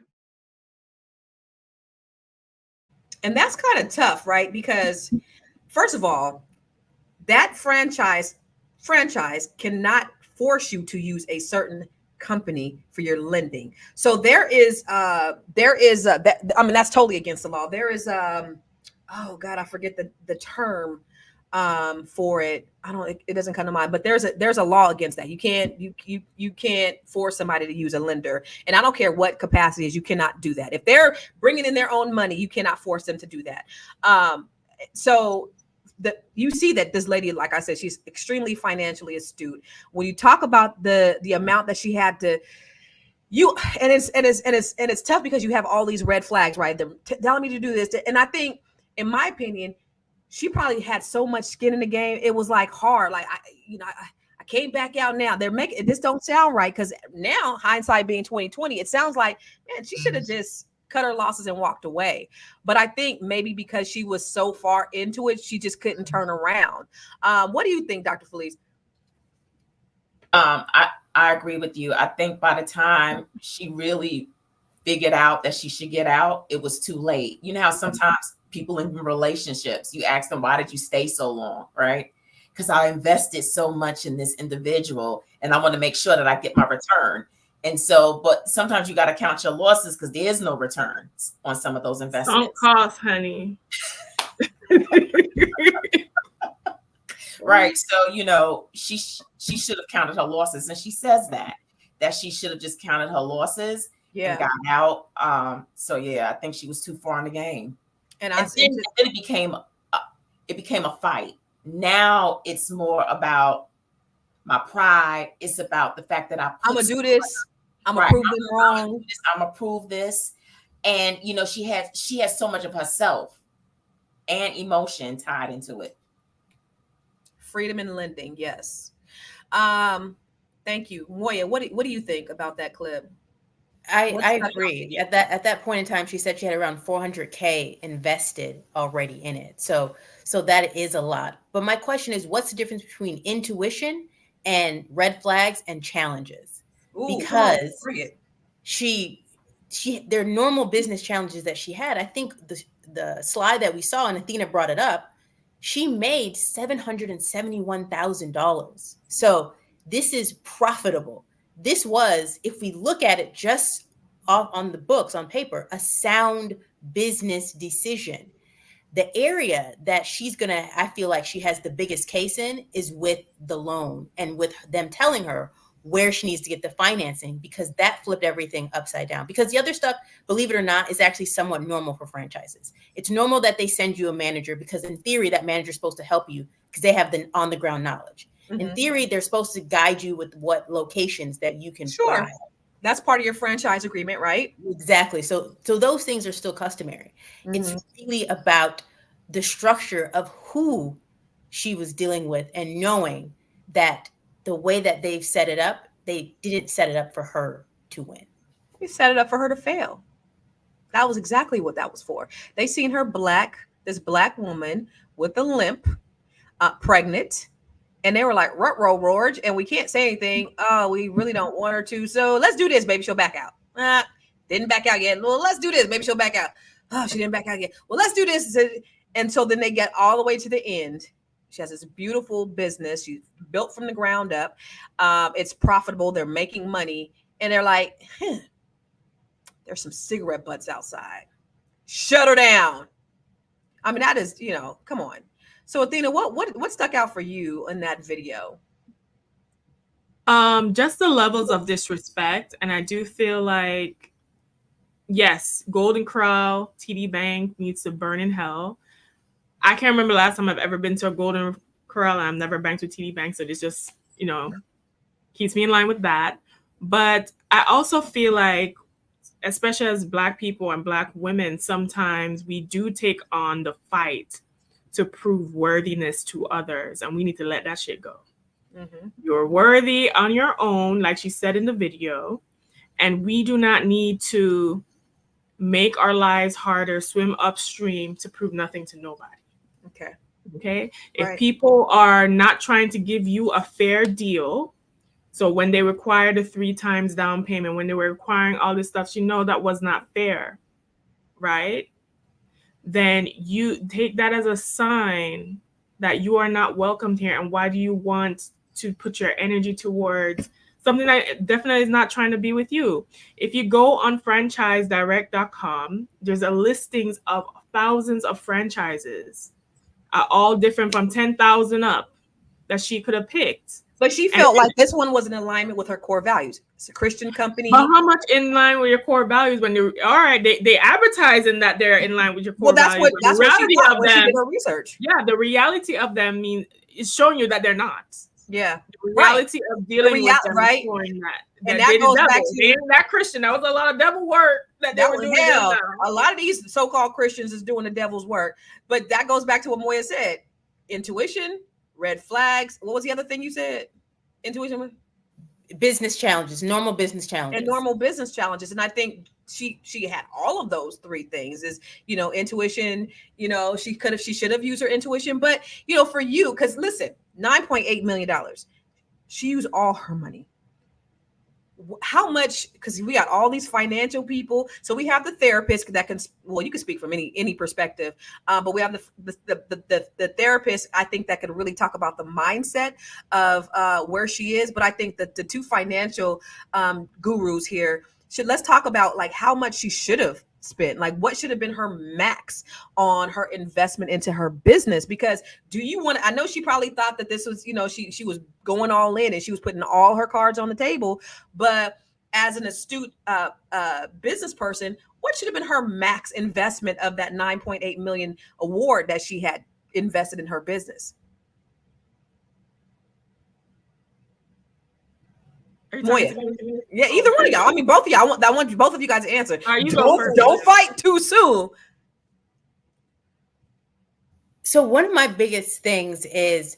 And that's kind of tough, right? Because first of all, that franchise cannot force you to use a certain company for your lending. So that's totally against the law. There is oh God, I forget the term. for it. It doesn't come to mind, but there's a law against that. You can't force somebody to use a lender, and I don't care what capacity is, you cannot do that. If they're bringing in their own money, you cannot force them to do that. So you see that this lady, like I said, she's extremely financially astute. When you talk about the amount that she had to, and it's tough because you have all these red flags, right? They're telling me to do this, and I think, in my opinion, she probably had so much skin in the game. It was like hard. Like I can't back out now. They're making this don't sound right, because now, hindsight being 2020, it sounds like, man, she should have just cut her losses and walked away. But I think maybe because she was so far into it, she just couldn't turn around. What do you think, Dr. Felice? I agree with you. I think by the time she really figured out that she should get out, it was too late. You know how sometimes people in relationships, you ask them, why did you stay so long? Right? Because I invested so much in this individual and I want to make sure that I get my return. And so, but sometimes you got to count your losses because there is no returns on some of those investments. Don't cost, honey. Right. So, you know, she should have counted her losses. And she says that she should have just counted her losses and got out. So, yeah, I think she was too far in the game. And then it became a fight. Now it's more about my pride. It's about the fact that I'm gonna do this. I'm gonna prove them wrong. I'm gonna prove this. And you know, she has so much of herself and emotion tied into it. Freedom in lending, yes. Thank you, Moya. What do you think about that clip? I agree. At that point in time, she said she had around $400K invested already in it. So that is a lot. But my question is, what's the difference between intuition and red flags and challenges? Because they're normal business challenges that she had. I think the slide that we saw, and Athena brought it up, she made $771,000. So this is profitable. This was, if we look at it just on the books, on paper, a sound business decision. The area that I feel like she has the biggest case in is with the loan and with them telling her where she needs to get the financing, because that flipped everything upside down. Because the other stuff, believe it or not, is actually somewhat normal for franchises. It's normal that they send you a manager because in theory, that manager is supposed to help you because they have the on the ground knowledge. Mm-hmm. In theory, they're supposed to guide you with what locations that you can fly. That's part of your franchise agreement, right? Exactly. So those things are still customary. Mm-hmm. It's really about the structure of who she was dealing with and knowing that the way that they've set it up, they didn't set it up for her to win. They set it up for her to fail. That was exactly what that was for. They seen her this black woman with a limp, pregnant, and they were like, "Rut-roll, Rorge," and we can't say anything. Oh, we really don't want her to. So let's do this. Maybe she'll back out. Didn't back out yet. Well, let's do this. Maybe she'll back out. Oh, she didn't back out yet. Well, let's do this. And so then they get all the way to the end. She has this beautiful business. She's built from the ground up. It's profitable. They're making money. And they're like, there's some cigarette butts outside. Shut her down. I mean, that is, come on. So Athena, what stuck out for you in that video? Just the levels of disrespect. And I do feel like, yes, Golden Corral, TD Bank needs to burn in hell. I can't remember last time I've ever been to a Golden Corral, and I've never banked with TD Bank. So this just, keeps me in line with that. But I also feel like, especially as Black people and Black women, sometimes we do take on the fight to prove worthiness to others. And we need to let that shit go. Mm-hmm. You're worthy on your own, like she said in the video. And we do not need to make our lives harder, swim upstream to prove nothing to nobody. Okay. If people are not trying to give you a fair deal, so when they require the 3 times down payment, when they were requiring all this stuff, that was not fair, right? Then you take that as a sign that you are not welcomed here. And why do you want to put your energy towards something that definitely is not trying to be with you? If you go on franchisedirect.com, there's a listings of thousands of franchises are all different from 10,000 up that she could have picked. But she felt like this one was in alignment with her core values. It's a Christian company. But how much in line with your core values when you all right, they advertising that they're in line with your core Well, that's values. what she thought when she did her research. Yeah, the reality of them means it's showing you that they're not. Yeah. The reality of dealing with them right. Showing that. And that goes back to that Christian. That was a lot of devil work that they were doing. A lot of these so-called Christians is doing the devil's work. But that goes back to what Moya said. Intuition, red flags. What was the other thing you said? Intuition, business challenges, normal business challenges, and normal business challenges. And I think she had all of those three things. Is intuition. She should have used her intuition. But for you, because listen, $9.8 million. She used all her money. How much? Because we got all these financial people. So we have the therapist that can. Well, you can speak from any perspective, but we have the therapist. I think that could really talk about the mindset of where she is. But I think that the two financial gurus here let's talk about like how much she should have spent, like what should have been her max on her investment into her business. Because I know she probably thought that this was, she was going all in and she was putting all her cards on the table. But as an astute business person, what should have been her max investment of that 9.8 million award that she had invested in her business? Moya. Yeah, either one of y'all. I mean, both of y'all. I want both of you guys to answer. Don't fight too soon. So one of my biggest things is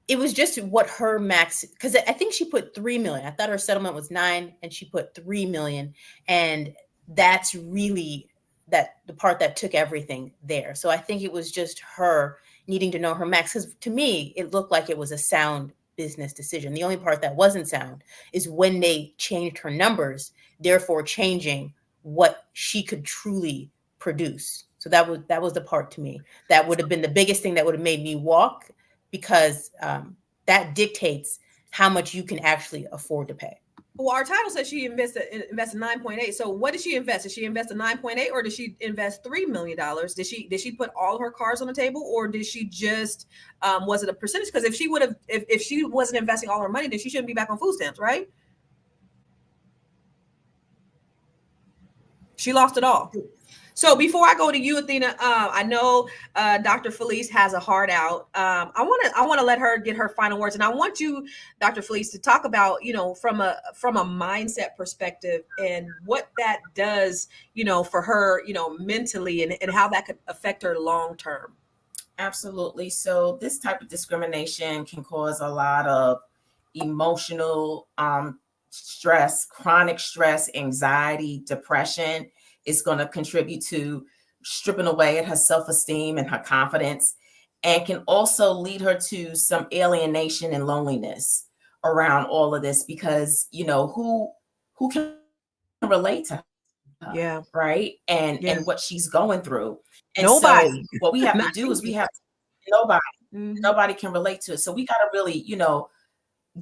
it was just what her max, because I think she put 3 million. I thought her settlement was 9 and she put 3 million. And that's really the part that took everything there. So I think it was just her needing to know her max, because to me, it looked like it was a sound business decision. The only part that wasn't sound is when they changed her numbers, therefore changing what she could truly produce. So that was the part to me that would have been the biggest thing that would have made me walk, because that dictates how much you can actually afford to pay. Well, our title says she invested 9.8. So what did she invest? Did she invest 9.8 or did she invest $3 million? Did she put all of her cards on the table, or did she just was it a percentage? Because if she wasn't investing all her money, then she shouldn't be back on food stamps, right? She lost it all. So before I go to you, Athena, I know Dr. Felice has a heart out. I want to let her get her final words, and I want you, Dr. Felice, to talk about from a mindset perspective and what that does for her mentally and how that could affect her long term. Absolutely. So this type of discrimination can cause a lot of emotional stress, chronic stress, anxiety, depression. It's going to contribute to stripping away at her self-esteem and her confidence, and can also lead her to some alienation and loneliness around all of this, because who can relate to her, yeah, right? And what she's going through. And nobody. So what we have to do is nobody can relate to it. So we got to really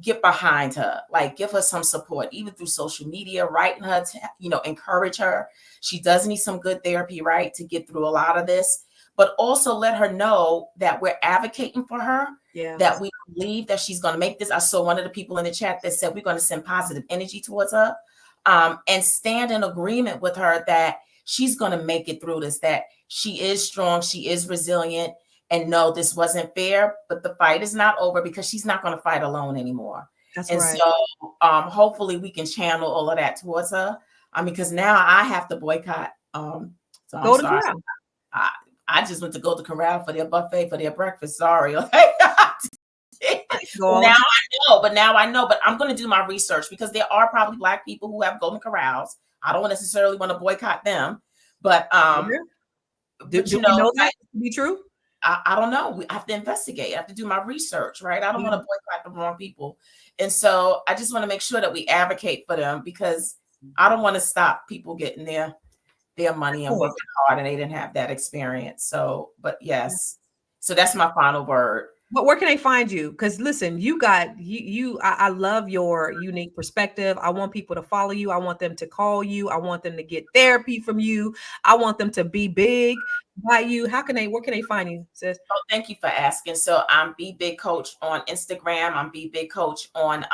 get behind her, like give her some support, even through social media, writing her to, encourage her. She does need some good therapy, right, to get through a lot of this, but also let her know that we're advocating for her, that we believe that she's going to make this. I saw one of the people in the chat that said we're going to send positive energy towards her, and stand in agreement with her that she's going to make it through this, that she is strong, she is resilient. And no, this wasn't fair, but the fight is not over, because she's not going to fight alone anymore. That's and right. So hopefully we can channel all of that towards her. Because now I have to boycott. So I'm sorry. I just went to Golden Corral for their buffet for their breakfast. Sorry. Now I know, but I'm going to do my research, because there are probably Black people who have Golden Corrals. I don't necessarily want to boycott them, but do you know that to be true? I don't know. We have to investigate. I have to do my research, right? I don't want to boycott the wrong people. And so I just want to make sure that we advocate for them, because I don't want to stop people getting their money and working hard and they didn't have that experience. So, but yes. So that's my final word. But where can they find you? Because listen, I love your unique perspective. I want people to follow you. I want them to call you. I want them to get therapy from you. I want them to be big. by you? Where can they find you, sis? Oh, thank you for asking. So I'm Be Big Coach on Instagram. I'm Be Big Coach on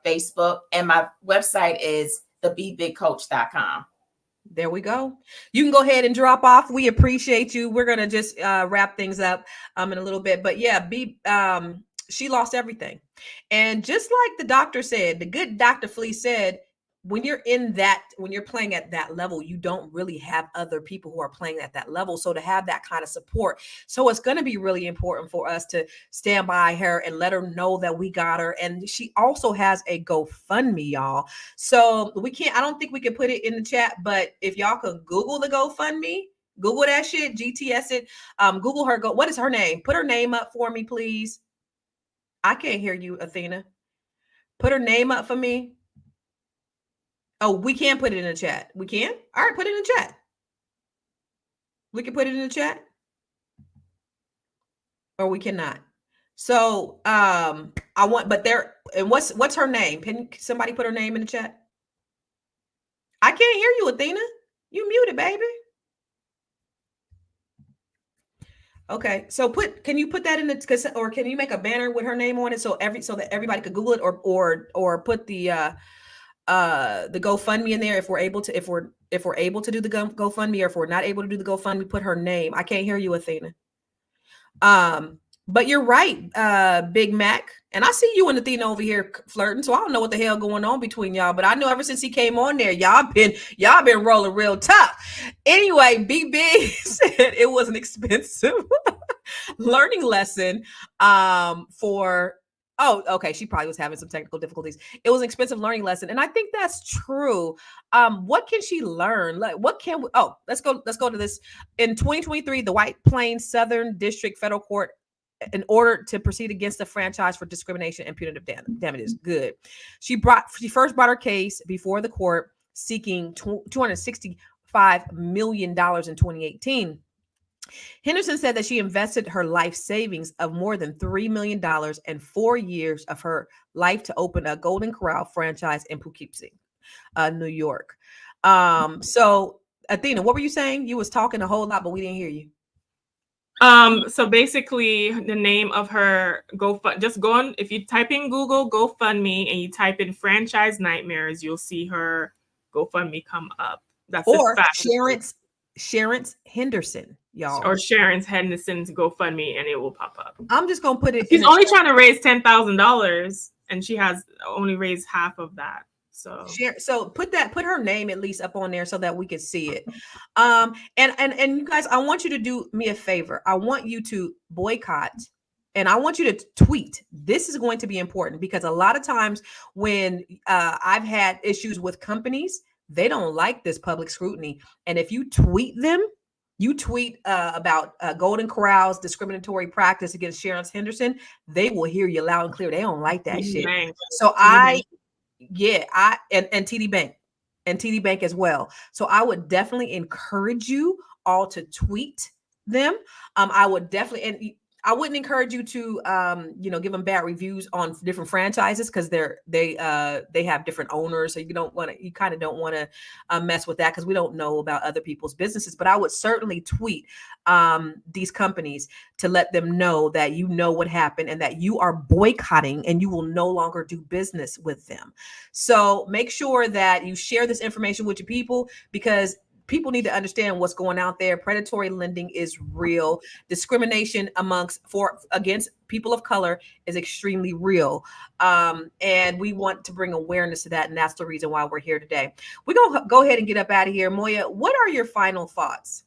Facebook, and my website is thebebigcoach.com. There we go. You can go ahead and drop off. We appreciate you. We're gonna just wrap things up in a little bit. But yeah, she lost everything. And just like the doctor said, the good Dr. Flea said, when you're playing at that level, you don't really have other people who are playing at that level. So to have that kind of support. So it's going to be really important for us to stand by her and let her know that we got her. And she also has a GoFundMe, y'all. So I don't think we can put it in the chat, but if y'all could Google the GoFundMe, Google that shit, GTS it, Google her, what is her name? Put her name up for me, please. I can't hear you, Athena. Put her name up for me. Oh, we can put it in the chat. We can? All right, put it in the chat. We can put it in the chat. Or we cannot. So what's her name? Can somebody put her name in the chat? I can't hear you, Athena. You muted, baby. Okay, so can you put that in the, or can you make a banner with her name on it so that everybody could Google it, or put the GoFundMe in there if we're able to, if we're able to do the GoFundMe, or if we're not able to do the GoFundMe, put her name. I can't hear you, Athena. But you're right, Big Mac. And I see you and Athena over here flirting, so I don't know what the hell going on between y'all. But I know ever since he came on there, y'all been rolling real tough. Anyway, Big Big said it was an expensive learning lesson for. Oh, okay. She probably was having some technical difficulties. It was an expensive learning lesson, and I think that's true. What can she learn? Like, what can we? Oh, let's go to this. In 2023, the White Plains Southern District Federal Court, in order to proceed against the franchise for discrimination and punitive damages. Good. She first brought her case before the court, seeking $265 million in 2018. Henderson said that she invested her life savings of more than $3 million and 4 years of her life to open a Golden Corral franchise in Poughkeepsie, New York. So Athena, what were you saying? You was talking a whole lot, but we didn't hear you. So basically the name of her just go on, if you type in Google GoFundMe and you type in franchise nightmares, you'll see her GoFundMe come up. That's or Sherrance Henderson, y'all. Or Sherrance Henderson's GoFundMe, and it will pop up. I'm just gonna put it. She's only trying to raise $10,000, and she has only raised half of that. So put her name at least up on there so that we can see it. And you guys, I want you to do me a favor. I want you to boycott, and I want you to tweet. This is going to be important because a lot of times when I've had issues with companies, they don't like this public scrutiny. And if you tweet them, about Golden Corral's discriminatory practice against Sherrance Henderson, they will hear you loud and clear. They don't like that shit. So and TD Bank as well. So I would definitely encourage you all to tweet them. I would definitely, and I wouldn't encourage you to give them bad reviews on different franchises because they have different owners, so you kind of don't want to mess with that because we don't know about other people's businesses. But I would certainly tweet these companies to let them know that you know what happened and that you are boycotting and you will no longer do business with them. So make sure that you share this information with your people because people need to understand what's going out there. Predatory lending is real. Discrimination against people of color is extremely real. And we want to bring awareness to that. And that's the reason why we're here today. We're going to go ahead and get up out of here. Moya, what are your final thoughts?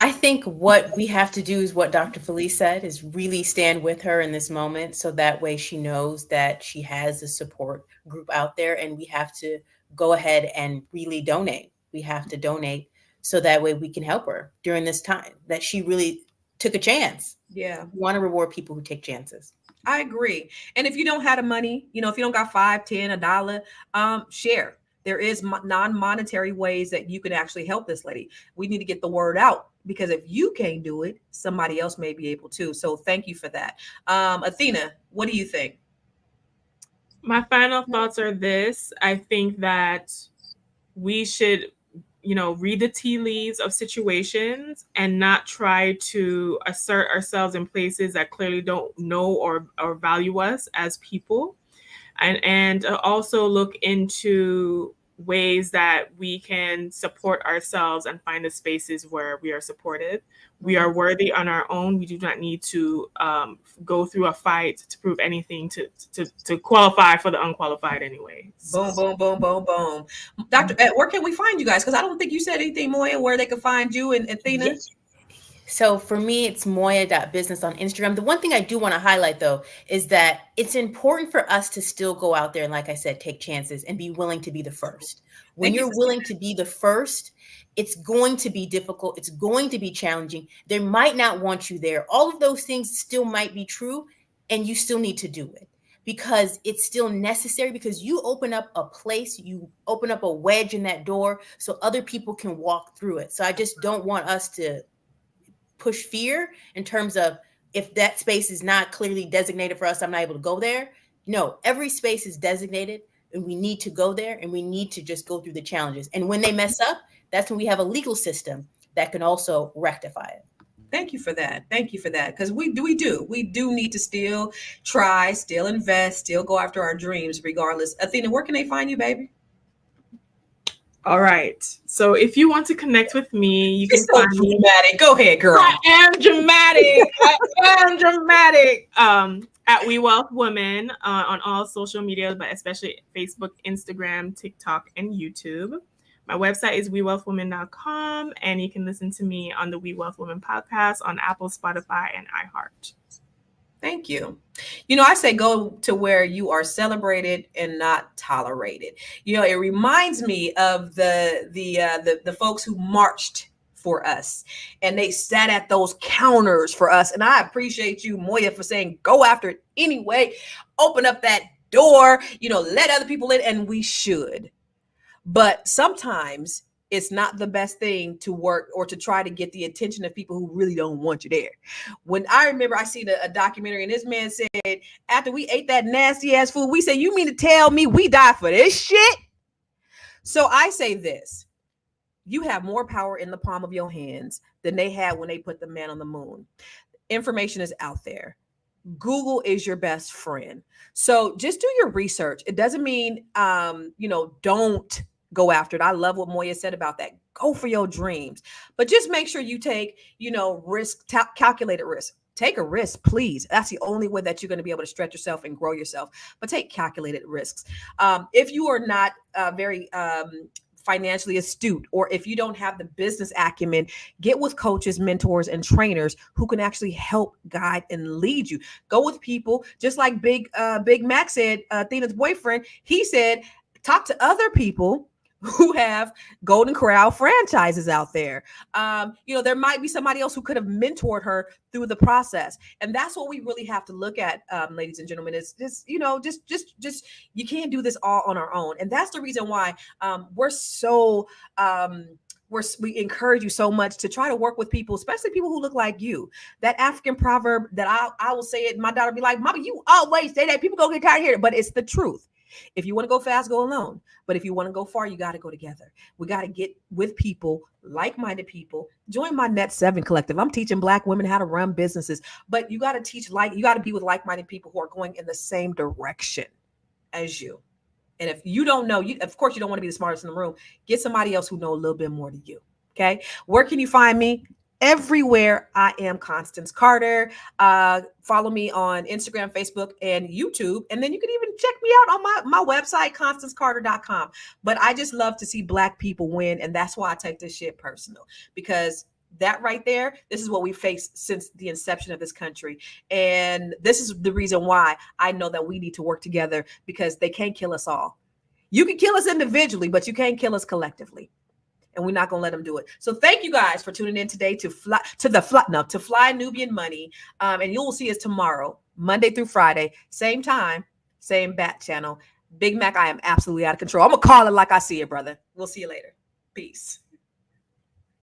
I think what we have to do is what Dr. Felice said, is really stand with her in this moment. So that way she knows that she has a support group out there, and we have to go ahead and really donate. We have to donate so that way we can help her during this time that she really took a chance. Yeah. We want to reward people who take chances. I agree. And if you don't have the money, if you don't got $5, $10, $1, share. There is non-monetary ways that you can actually help this lady. We need to get the word out because if you can't do it, somebody else may be able to. So thank you for that. Athena, what do you think? My final thoughts are this. I think that we should read the tea leaves of situations and not try to assert ourselves in places that clearly don't know or value us as people. And also look into ways that we can support ourselves and find the spaces where we are supported. We are worthy on our own. We do not need to go through a fight to prove anything to qualify for the unqualified anyway. Boom, boom, boom, boom, boom. Dr. Ed, where can we find you guys? Because I don't think you said anything, Moya, where they can find you and Athena. Yes. So for me, it's moya.business on Instagram. The one thing I do want to highlight, though, is that it's important for us to still go out there and, like I said, take chances and be willing to be the first. When you're willing to be the first, it's going to be difficult. It's going to be challenging. They might not want you there. All of those things still might be true, and you still need to do it because it's still necessary, because you open up a place, you open up a wedge in that door so other people can walk through it. So I just don't want us to push fear in terms of, if that space is not clearly designated for us, I'm not able to go there. No, every space is designated and we need to go there, and we need to just go through the challenges. And when they mess up, that's when we have a legal system that can also rectify it. Thank you for that. Thank you for that. Because we do need to still try, still invest, still go after our dreams regardless. Athena, where can they find you, baby? All right. So if you want to connect with me, you can find me. Dramatic. Go ahead, girl. I am dramatic. At We Wealth Women on all social media, but especially Facebook, Instagram, TikTok, and YouTube. My website is wewealthwomen.com, and you can listen to me on the We Wealth Women podcast on Apple, Spotify, and iHeart. Thank you. I say go to where you are celebrated and not tolerated. It reminds me of the folks who marched for us and they sat at those counters for us. And I appreciate you, Moya, for saying go after it anyway. Open up that door, let other people in, and we should. But sometimes it's not the best thing to work or to try to get the attention of people who really don't want you there. When I remember I seen a documentary and this man said, after we ate that nasty ass food, we said, you mean to tell me we died for this shit? So I say this, you have more power in the palm of your hands than they had when they put the man on the moon. Information is out there. Google is your best friend. So just do your research. It doesn't mean, don't go after it. I love what Moya said about that. Go for your dreams, but just make sure you take, calculated risk. Take a risk, please. That's the only way that you're going to be able to stretch yourself and grow yourself, but take calculated risks. If you are not very financially astute, or if you don't have the business acumen, get with coaches, mentors, and trainers who can actually help guide and lead you. Go with people, just like Big Mac said, Athena's boyfriend, he said, talk to other people who have Golden Corral franchises out there. There might be somebody else who could have mentored her through the process. And that's what we really have to look at, ladies and gentlemen, is just you can't do this all on our own. And that's the reason why we encourage you so much to try to work with people, especially people who look like you. That African proverb that I will say it, my daughter be like, Mama, you always say that. People go get tired of hearing it, but it's the truth. If you want to go fast, go alone. But if you want to go far, you got to go together. We got to get with people, like-minded people. Join my Net 7 collective. I'm teaching Black women how to run businesses, but you got to be with like-minded people who are going in the same direction as you. And if you don't know, of course, you don't want to be the smartest in the room. Get somebody else who know a little bit more than you. Okay. Where can you find me? Everywhere. I am Constance Carter. Follow me on Instagram, Facebook, and YouTube. And then you can even check me out on my website, ConstanceCarter.com. But I just love to see Black people win. And that's why I take this shit personal, because that right there, this is what we faced since the inception of this country. And this is the reason why I know that we need to work together, because they can't kill us all. You can kill us individually, but you can't kill us collectively. And we're not going to let them do it. So thank you guys for tuning in today to Fly Nubian Money. And you will see us tomorrow, Monday through Friday, same time, same bat channel. Big Mac, I am absolutely out of control. I'm going to call it like I see it, brother. We'll see you later. Peace.